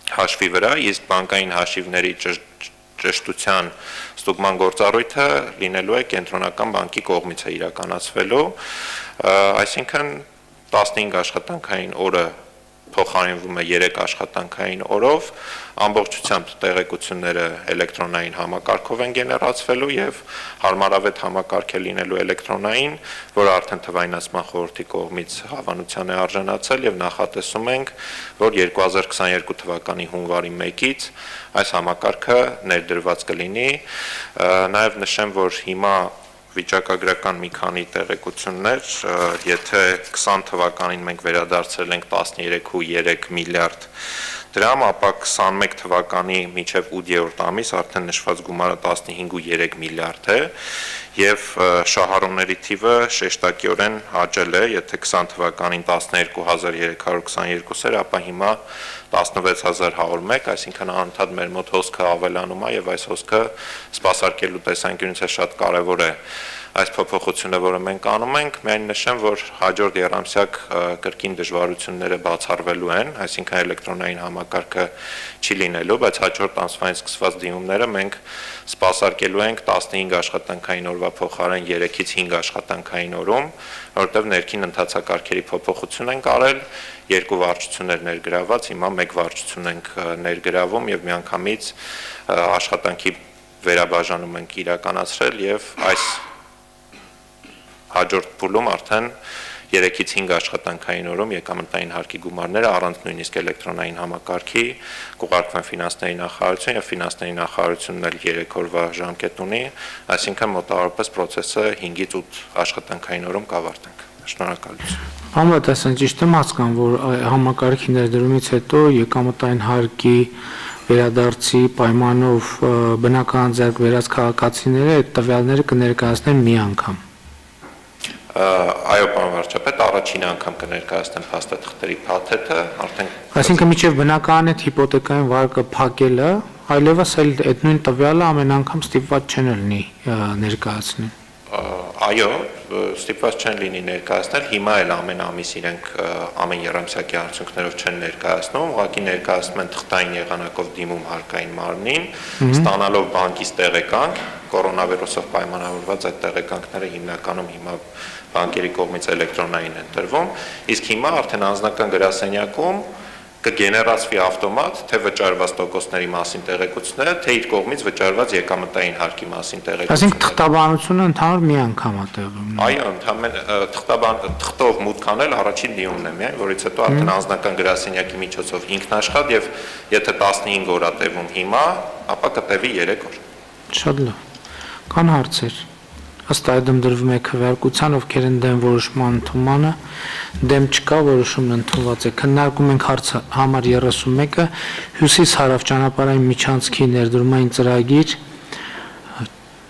հաշվի վրա, իսկ բանկային հաշիվների ճշտության ստուգման գործառույթը լինելու է կենտրոնական բանկի կողմից է իրականացվելու, այսինքն 15 աշխատանքային օրը փոխարինվում է 3 աշխատանքային օրով, ամբողջությամբ տեղեկությունները էլեկտրոնային համակարգով են գեներացվելու եւ հարմարավետ համակարգ է լինելու էլեկտրոնային, որը արդեն թվայնացման խորհրդի կողմից հավանության է արժանացել եւ նախատեսում ենք, որ 2022 թվականի հունվարի 1-ից այս համակարգը ներդրված կլինի, նաեւ նշեմ, որ հիմա վիճակագրական մի քանի տեղեկություններ, եթե 20 թվականին մենք վերադարձրել ենք 13.3 միլիարդ դրամ, ապա 21 թվականի մինչև 8-րդ ամիս արդեն նշված գումարը 15.3 միլիարդ է եւ շահառուների թիվը շեշտակիորեն աճել է, եթե 20 թվականին 12322 էր, ապա հիմա 16101, այսինքն անընդհատ մեր մոտ հոսքը ավելանում է եւ այս հոսքը սպասարկելու տեսանկյունից է շատ կարեւոր է այս փոփոխությունը, որը մենք անում ենք, միայն նշեմ, որ հաջորդ երամսյակ կրկին դժվարությունները բացառվելու են, այսինքն էլեկտրոնային համակարգը չի լինելու, բայց հաջորդ ամսվանից սկսված դիմումները մենք սպասարկելու ենք 15 աշխատանքային օրվա փոխարեն 3-ից 5 աշխատանքային օրում, որովհետև ներքին ընթացակարգերի փոփոխություն ենք արել, 2 վարչություններ ներգրաված, հիմա 1 վարչություն ենք ներգրավում եւ միանգամից աշխատանքի վերաբաժանում ենք իրականացրել եւ այս հաջորդ փուլում արդեն 3-ից 5 աշխատանքային օրում եկամտային հարկի գումարները առանց նույնիսկ էլեկտրոնային համակարգի կուղարկվեն ֆինանսների նախարարություն եւ ֆինանսների նախարարությունն էլ 3 օրվա ժամկետ ունի, այսինքն մոտավորապես process-ը 5-ից 8 աշխատանքային օրում կավարտենք։ Շնորհակալություն։ Համոտ ասեն ճիշտ եմ հասկանում, որ համակարգի ներդրումից հետո եկամտային հարկի վերադարձի պայմանով բնական ձեռք բերած քաղաքացիները այդ տվյալները կներկայացնեն մի անգամ։ Այո, պարոն վարչապետ, առաջին անգամ կներկայացնեմ փաստաթղթերի փաթեթը, արդեն Այսինքն միջև բնական այդ հիպոթեկային վարկը փակելը, այլևս այդ նույն տվյալը ամեն անգամ ստիպված չեն լինի ներկայացնել։ Այո, ստիպված չեն լինի ներկայացնել, հիմա էլ ամեն ամիս իրենք ամեն երամսյակի արդյունքներով չեն ներկայացնում, ուղղակի ներկայացնում են թղթային եղանակով դիմում հարկային մարմնին, ստանալով բանկից տեղեկանք, կորոնավիրուսով պայմանավորված այդ տեղեկանքները հիմնականում հիմա բանկերի կողմից էլեկտրոնային են տրվում, իսկ հիմա արդեն անձնական գրասենյակում կգեներացվի ավտոմատ թե վճարված տոկոսների մասին տեղեկությունները, թե իր կողմից վճարված եկամտային հարկի մասին տեղեկությունները։ Այսինքն թղթաբանությունը ընդհանուր մի անգամ է տեղի ունենում։ Այո, ընդհանրապես թղթով մուտք անել առաջին դիմումն է միայն, որից հետո արդեն անձնական գրասենյակի միջոցով ինքնաշխատ եւ եթե 15 օր է տևում հիմա, ապա կտևի 3 օր։ Շատ լավ։ Կան հարցեր։ Ըստ այդմ դրվում է քվեարկության, ովքեր են դեմ որոշման ընդունմանը, դեմ չկա, որոշումն ընդունված է։ Քննարկում ենք հարցը համար 31-ը Հյուսիս-Հարավ ճանապարհային միջանցքի ներդրումային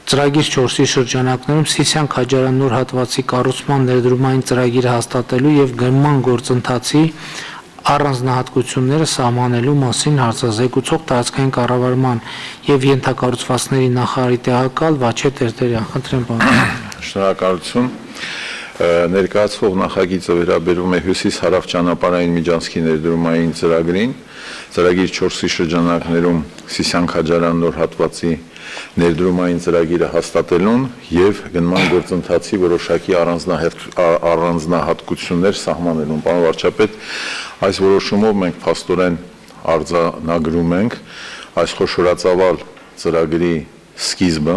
ծրագիր 4-ի շրջանակներում Սիսիան-Քաջարյան նոր հատվածի կառուցման ներդրումային ծրագիրը հաստատելու եւ գրման գործընթացի առանձնահատկությունները սահմանելու մասին հարցազեկուցող տարածքային կառավարման եւ ենթակառուցվածքների նախարարի տեղակալ Վաչե Տերտերյան։ Խնդրեմ, պարոն։ Շնորհակալություն։ Ներկայացվող նախագիծը վերաբերում է Հյուսիս-Հարավ ճանապարհային միջանցքի ներդրումային ծրագրին, ծրագիր 4-ի շրջանակներում Սիսիան-Քաջարյան նոր հատվածի ներդրումային ծրագիրը հաստատելուն եւ գնման գործընթացի որոշակի առանձնահատկություններ սահմանելուն։ Պարոն վարչապետ, այս որոշումով մենք փաստորեն արձանագրում ենք այս խոշորածավալ ծրագրի սկիզբը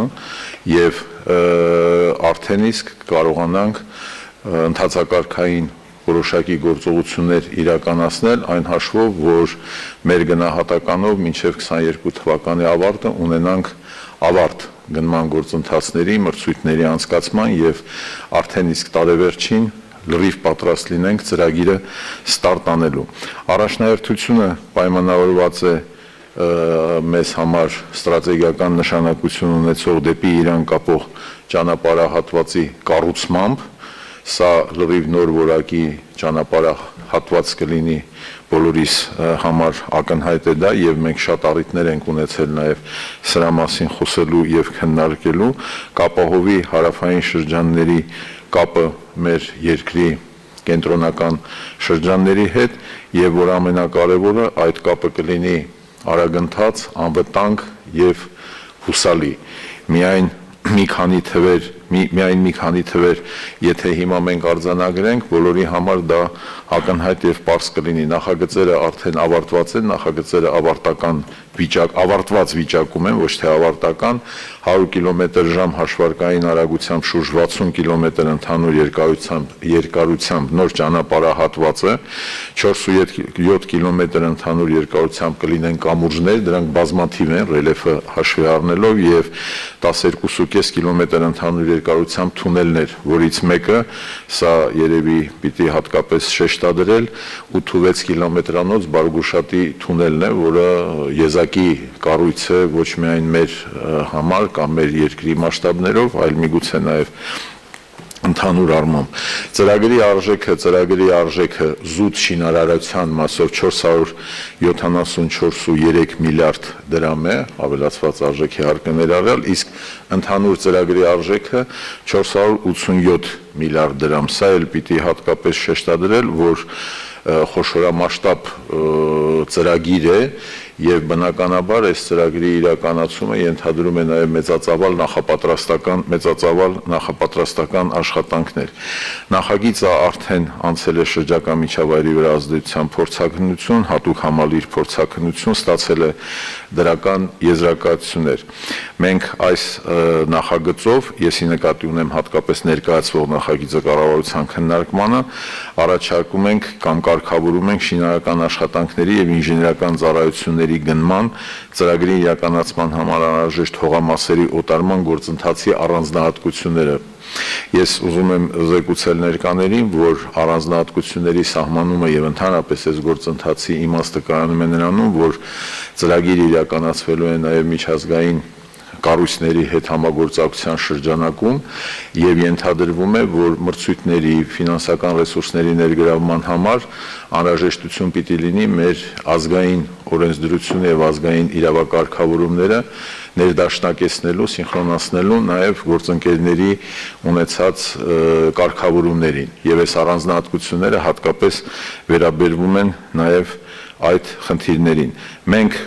եւ արդեն իսկ կարողանանք ընդհանցակարգային որոշակի գործողություններ իրականացնել այն հաշվով, որ մեր գնահատականով մինչև 22 թվականի ավարտը ունենանք ավարտ գնման գործընթացների, մրցույթների անցկացման եւ արդեն իսկ տարեվերջին լրիվ պատրաստ լինենք ծրագիրը ստարտ անելու։ Առաջնահերթությունը պայմանավորված է մեզ համար ստրատեգիական նշանակություն ունեցող դեպի Իրան կապող ճանապարհահատվածի կառուցմամբ, սա լրիվ նոր որակի ճանապարհահատված կլինի բոլորիս համար ակնհայտ է դա եւ մենք շատ առիթներ ենք ունեցել նաեւ սրա մասին խոսելու եւ քննարկելու, կապահովի հարավային շրջանների կապը մեր երկրի կենտրոնական շրջանների հետ եւ որ ամենակարևորը այդ կապը կլինի արագընթաց, անվտանգ եւ հուսալի։ Միայն մի քանի թվեր, եթե հիմա մենք արձանագրենք, բոլորի համար դա ակնհայտ եւ պարզ կլինի։ Նախագծերը արդեն ավարտված են, նախագծերը ավարտված վիճակում են, ոչ թե ավարտական, 100 կմ/ժ հաշվարկային արագությամբ շուրջ 60 կմ ընդհանուր երկարությամբ նոր ճանապարհահատվածը, 4.7 կմ ընդհանուր երկարությամբ կլինեն կամուրջներ, դրանք բազմաթիվ են ռելիեֆը հաշվի առնելով եւ 12.5 կմ ընդհանուր երկարությամբ թունելներ, որից մեկը սա երևի պիտի հատկապես շեշտադրել 8.6 կիլոմետրանոց Բարգուշատի թունելն է, որը եզակի կառույց է ոչ միայն մեր համար կամ մեր երկրի մասշտաբներով, այլ միգուցե նաև ընդհանուր առմամբ։ Ծրագրի արժեքը զուտ շինարարության մասով 474.3 միլիարդ դրամ է, ավելացված արժեքի հարկը ներառյալ, իսկ ընդհանուր ծրագրի արժեքը 487 միլիարդ դրամ։ Սա էլ պիտի հատկապես շեշտադրել, որ խոշորամասշտաբ ծրագիր է եւ բնականաբար այս ծրագրի իրականացումը ենթադրում է նաեւ մեծածավալ նախապատրաստական աշխատանքներ։ Նախագիծը արդեն անցել է շրջակա միջավայրի վրա ազդեցության փորձաքննություն, հատուկ համալիր փորձաքննություն, ստացել է դրական եզրակացություններ։ Մենք այս նախագծով, եսի նկատի ունեմ հատկապես ներկայացվող նախագիծը կառավարության քննարկմանը, առաջարկում ենք կամ կարգավորում ենք շինարարական աշխատանքների եւ ինժեներական ծառայությունների գնման, ծրագրի իրականացման համար անհրաժեշտ հողամասերի օտարման գործընթացի առանձնահատկությունները։ Ես ուզում եմ զեկուցել ներկաներին, որ առանձնահատկությունների սահմանումը եւ ընդհանրապես այս գործընթացի իմաստը կայանում է նրանում, որ ծրագիրը իրականացվելու է նաեւ միջազգային կառույցների հետ համագործակցության շրջանակում եւ ենթադրվում է, որ մրցույթների ֆինանսական ռեսուրսների ներգրավման համար անհրաժեշտություն պիտի լինի մեր ազգային օրենսդրությունը եւ ազգային իրավակարգավորումները ներդաշնակեցնելու, սինխրոնացնելու նաեւ գործընկերների ունեցած կարգավորումներին եւ այս առանձնահատկությունները հատկապես վերաբերվում են նաեւ այդ խնդիրներին։ Մենք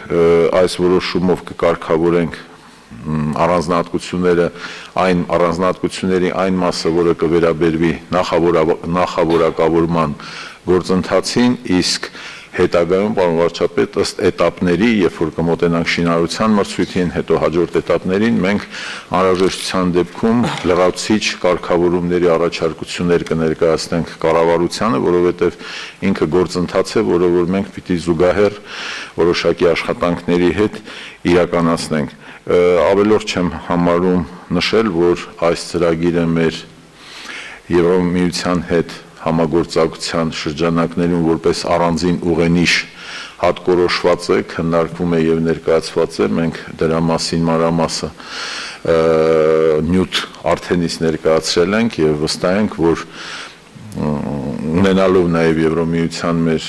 այս որոշումով կկարգավորենք առանձնահատկությունների այն մասը, որը կվերաբերվի նախավորակավորման գործընթացին, իսկ հետագայում, պարոն վարչապետ, ըստ էտապների, երբ որ կմոտենանք շինարարության մրցույթին, հետո հաջորդ էտապներին, մենք անհրաժեշտության դեպքում լրացուցիչ կարգավորումների առաջարկություններ կներկայացնենք կառավարությանը, որովհետև ինքը գործընթաց է, որը որ մենք պիտի զուգահեռ որոշակի աշխատանքների հետ իրականացնենք։ Ավելորդ չեմ համարում նշել, որ այս ծրագիրը մեր Եվրամիության հետ համագործակցության շրջանակներում որպես առանձին ուղենիշ հատկորոշված է, քննարկվում է եւ ներկայացված է, մենք դրա մասին մանրամասը նյութ արդեն իսկ ներկայացրել ենք եւ վստահ ենք, որ ունենալով նաեւ Եվրամիության մեր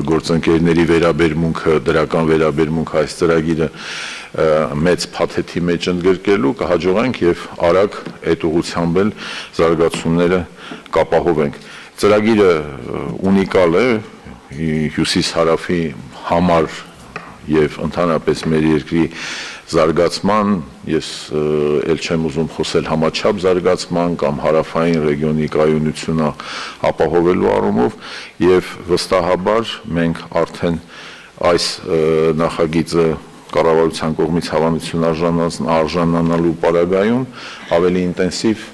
գործընկերների վերաբերմունքը, դրական վերաբերմունքը այս ծրագիրը մեծ փաթեթի մեջ ընդգրկելու կհաջողենք եւ արագ այդ ուղղությամբ էլ զարգացումները կապահովենք։ Ծրագիրը ունիկալ է հյուսիս հարավի համար եւ ընդհանրապես մեր երկրի զարգացման, ես ել չեմ ուզում խոսել համաչափ զարգացման կամ հարավային ռեգիոնի կայունությունը ապահովելու առումով եւ վստահաբար մենք արդեն այս նախագիծը կառավարության կողմից հավանություն արժանանալու պարագայում ավելի ինտենսիվ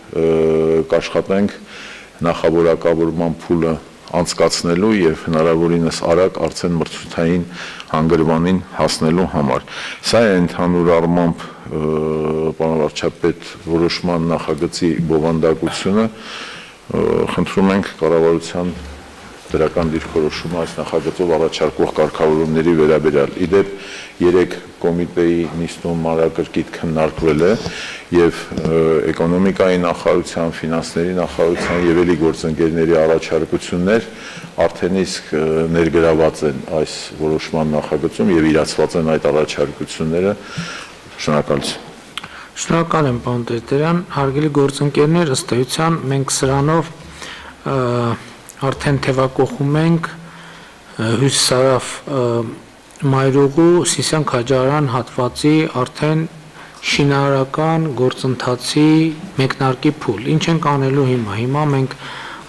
կաշխատենք նախավորակավորման փուլը անցկացնելու եւ հնարավորինս արագ արդեն մրցութային հանգրվանին հասնելու համար։ Սա է ընդհանուր առմամբ պարոն վարչապետ որոշման նախագծի բովանդակությունը, խնդրում ենք կառավարության դրական դիրքորոշումը այս նախագծով առաջարկվող կարգավորումների վերաբերյալ։ Իդեպ 3 կոմիտեի նիստում մանրակրկիտ քննարկվել է եւ էկոնոմիկայի նախարարության, ֆինանսների նախարարության եւ ելի գործընկերների առաջարկություններ արդեն իսկ ներգրաված են այս որոշման նախագծում եւ իրացված են այդ առաջարկությունները։ Շնորհակալություն։ Շնորհակալ եմ, պարոն Տերտերյան, հարգելի գործընկերներ, ըստ էության մենք սրանով արդեն թևակողում ենք Հյուսիսարավ Մայրուղու Սիսիան Քաջարյան հատվածի արդեն շինարարական գործընթացի մեկնարկի փուլ։ Ինչ ենք անելու հիմա։ Հիմա մենք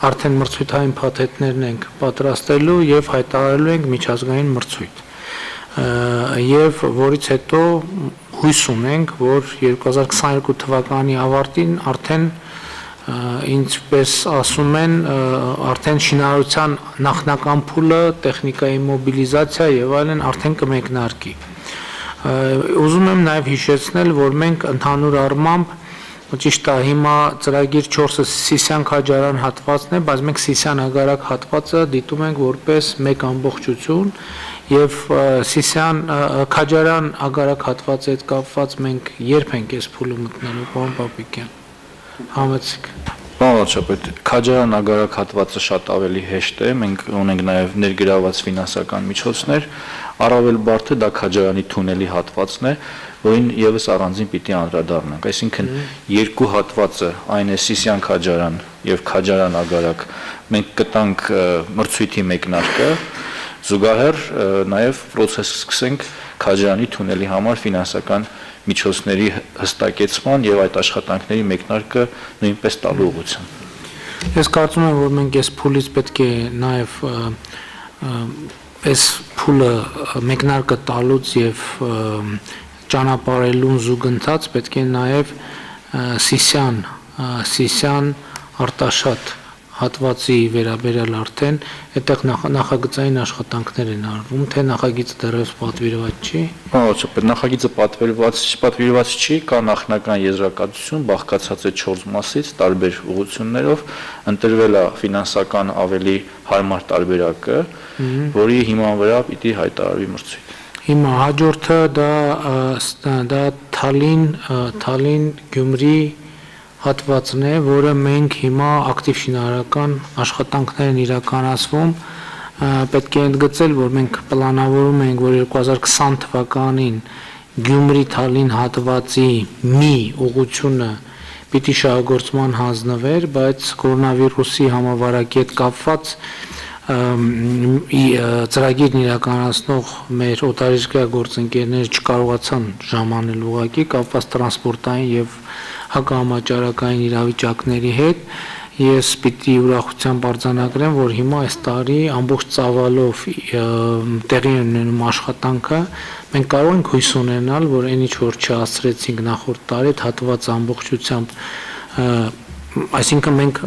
արդեն մրցույթային փաթեթներն ենք պատրաստելու եւ հայտարարելու ենք միջազգային մրցույթ։ Եվ որից հետո հույս ունենք, որ 2022 թվականի ավարտին արդեն ինչպես ասում են, արդեն շինարարության նախնական փուլը, տեխնիկայի մոբիլիզացիա եւ այլն արդեն կմեկնարկի։ Ուզում եմ նաեւ հիշեցնել, որ մենք ընդհանուր առմամբ ճիշտ է, հիմա ծրագիր 4-ը Սիսիան Քաջարյան հատվածն է, բայց մենք Սիսիան Ագարակ հատվածը դիտում ենք որպես մեկ ամբողջություն եւ Սիսիան Քաջարյան Ագարակ հատվածի հետ կապված մենք երբ ենք այս փուլը մտնելու, պարոն Պապիկյան։ Համեցիկ։ Պարոն վարչապետ, Քաջարյան Ագարակ հատվածը շատ ավելի հեշտ է, մենք ունենք նաև ներգրաված ֆինանսական միջոցներ, առավել բարդը դա Քաջարյանի թունելի հատվածն է, որին եւս առանձին պիտի անդրադառնանք, այսինքն երկու հատվածը, այն է Սիսիան Քաջարյան եւ Քաջարյան Ագարակ, մենք կտանք մրցույթի մեկնարկը, զուգահեռ նաև process սկսենք Քաջարյանի թունելի համար ֆինանսական միջոցների հստակեցման եւ այդ աշխատանքների մեկնարկը նույնպես տալու ուղղությամբ։ Ես կարծում եմ, որ մենք այս փուլից պետք է նաեւ այս փուլը մեկնարկը տալուց եւ ճանապարհելուն զուգընթաց պետք է նաեւ Սիսիան Արտաշատ հատվածի վերաբերյալ արդեն այդտեղ նախագծային աշխատանքներ են արվում, թե նախագիծը դեռևս պատվիրված չի։ Պարոն նախագիծը պատվիրված չի, կա նախնական եզրակացություն, բաղկացած է 4 մասից, տարբեր ուղղություններով, ընտրվել է ֆինանսական ավելի հարմար տարբերակը, որի հիման վրա պիտի հայտարարվի մրցույթ։ Հիմա հաջորդը դա Թալին Գյումրի հատվածն է, որը մենք հիմա ակտիվ շինարարական աշխատանքներ են իրականացվում, պետք է ընդգծել, որ մենք պլանավորում ենք, որ 2020 թվականին Գյումրի-Թալին հատվածի մի ուղղությունը պիտի շահագործման հանձնվեր, բայց կորոնավիրուսի համավարակի հետ կապված ծրագիրն իրականացնող մեր օտարերկրյա գործընկերները չկարողացան ժամանել ուղղակի կապված տրանսպորտային եւ հակահամաճարակային իրավիճակների հետ, ես պիտի ուրախությամբ արձանագրեմ, որ հիմա այս տարի ամբողջ ծավալով տեղի ունենում աշխատանքը, մենք կարող ենք հույս ունենալ, որ այն ինչ որ չհասցրեցինք նախորդ տարի, հատված ամբողջությամբ, այսինքն մենք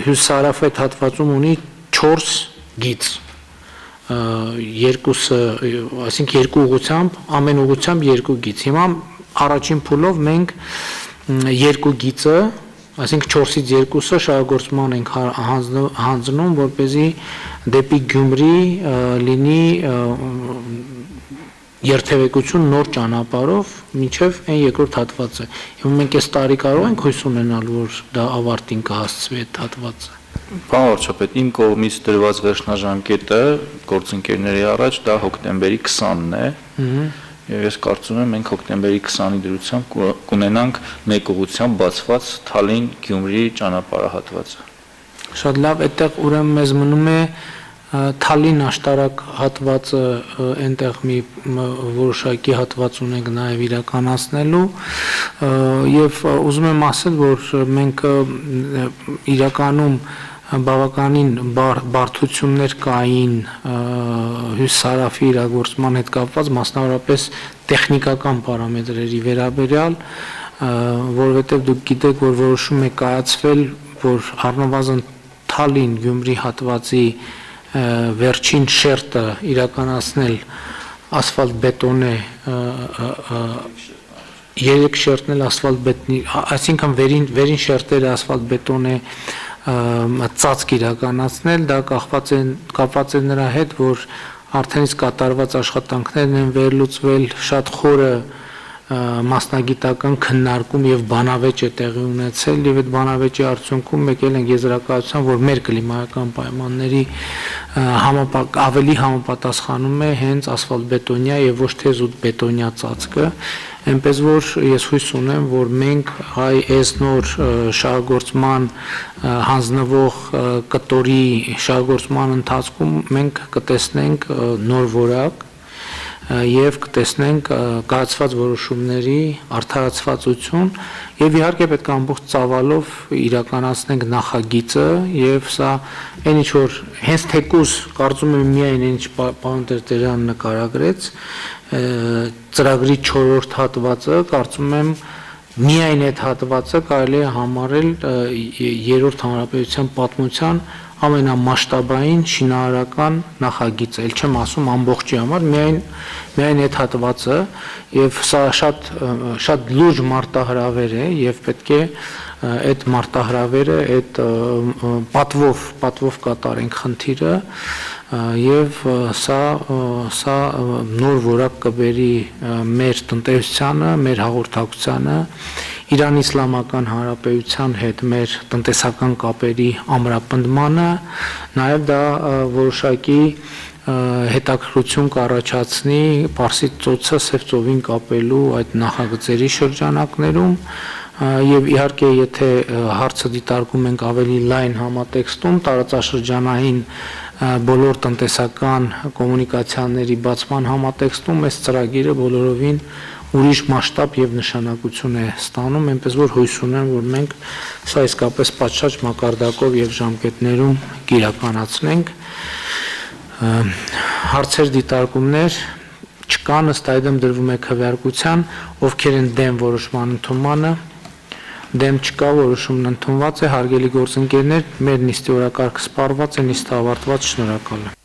հյուսիսարավ այդ հատվածում ունի 4 գիծ, երկուսը, այսինքն երկու ուղղությամբ, ամեն ուղղությամբ երկու գիծ, հիմա առաջին փուլով մենք երկու գիծը, այսինքն 4-ից 2-ը շահագործման ենք հանձնում, որպեսզի դեպի Գյումրի լինի երթևեկություն նոր ճանապարհով մինչև այն երկրորդ հատվածը։ Հիմա մենք այս տարի կարող ենք հույս ունենալ, որ դա ավարտին կհասցվի այդ հատվածը։ Պարոն վարչապետ, իմ կողմից դրված վերջնաժամկետը գործընկերների առաջ դա հոկտեմբերի 20-ն է։ Եվ ես կարծում եմ մենք հոկտեմբերի 20-ի դրությամբ կունենանք մեկ ուղղությամբ բացված Թալին Գյումրի ճանապարհահատվածը։ Շատ լավ, այդտեղ ուրեմն մեզ մնում է Թալին աշտարակ հատվածը այնտեղ մի որոշակի հատված ունենք նաև իրականացնելու եւ ուզում եմ ասել, որ մենք իրականում բավականին բարդություններ կային Հյուսիսարավի իրագործման հետ կապված, մասնավորապես տեխնիկական պարամետրերի վերաբերյալ, որովհետեւ դուք գիտեք, որ որոշում է կայացվել, որ առնվազն Թալին Գյումրի հատվածի վերջին շերտը իրականացնել ասֆալտբետոնե 3 շերտն էլ ասֆալտբետոնի, այսինքն վերին շերտերը ասֆալտբետոնե ծածկ իրականացնել, դա կապված է նրա հետ, որ արդեն իսկ կատարված աշխատանքներն են վերլուծվել, շատ խորը մասնագիտական քննարկում եւ բանավեճ է տեղի ունեցել եւ այդ բանավեճի արդյունքում եկել են եզրակացության, որ մեր կլիմայական պայմանների ավելի համապատասխանում է հենց ասֆալտբետոնյա եւ ոչ թե զուտ բետոնյա ծածկը, այնպես որ ես հույս ունեմ, որ մենք այս նոր շահագործման հանձնվող կտորի շահագործման ընթացքում մենք կտեսնենք նոր որակ եւ կտեսնենք կայացված որոշումների արդարացվածություն եւ իհարկե պետք է ամբողջ ծավալով իրականացնենք նախագիծը եւ սա այն ինչ որ հենց թեկուզ կարծում եմ միայն ինչ պարոն Տերտերյանը նկարագրեց ծրագրի 4-րդ հատվածը կարծում եմ միայն այդ հատվածը կարելի է համարել երրորդ հանրապետության պատմության ամենամասշտաբային շինարարական նախագիծը, ել չեմ ասում ամբողջի համար, միայն այդ հատվածը եւ սա շատ լուրջ մարտահրավեր է եւ պետք է այդ մարտահրավերը այդ պատվով կատարենք խնդիրը եւ սա նոր որակ կբերի մեր տնտեսությանը, մեր հաղորդակցությանը Իրան Իսլամական Հանրապետության հետ մեր տնտեսական կապերի ամրապնդմանը, նաև դա որոշակի հետաքրքրություն կառաջացնի Պարսից ծոցը Սև ծովին կապելու այդ նախագծերի շրջանակներում եւ իհարկե եթե հարցը դիտարկում ենք ավելի լայն համատեքստում տարածաշրջանային բոլոր տնտեսական կոմունիկացիաների բացման համատեքստում այս ծրագիրը բոլորովին ուրիշ մասշտաբ եւ նշանակություն է ստանում, այնպես որ հույս ունեմ, որ մենք սա իսկապես պատշաճ մակարդակով եւ ժամկետներում կիրականացնենք։ Հարցեր դիտարկումներ չկան, ըստ այդմ դրվում է քվեարկության, ովքեր են դեմ որոշման ընդունմանը, դեմ չկա, որոշումն ընդունված է, հարգելի գործընկերներ, մեր նիստի օրակարգը սպառված է, նիստը ավարտված, շնորհակալ եմ։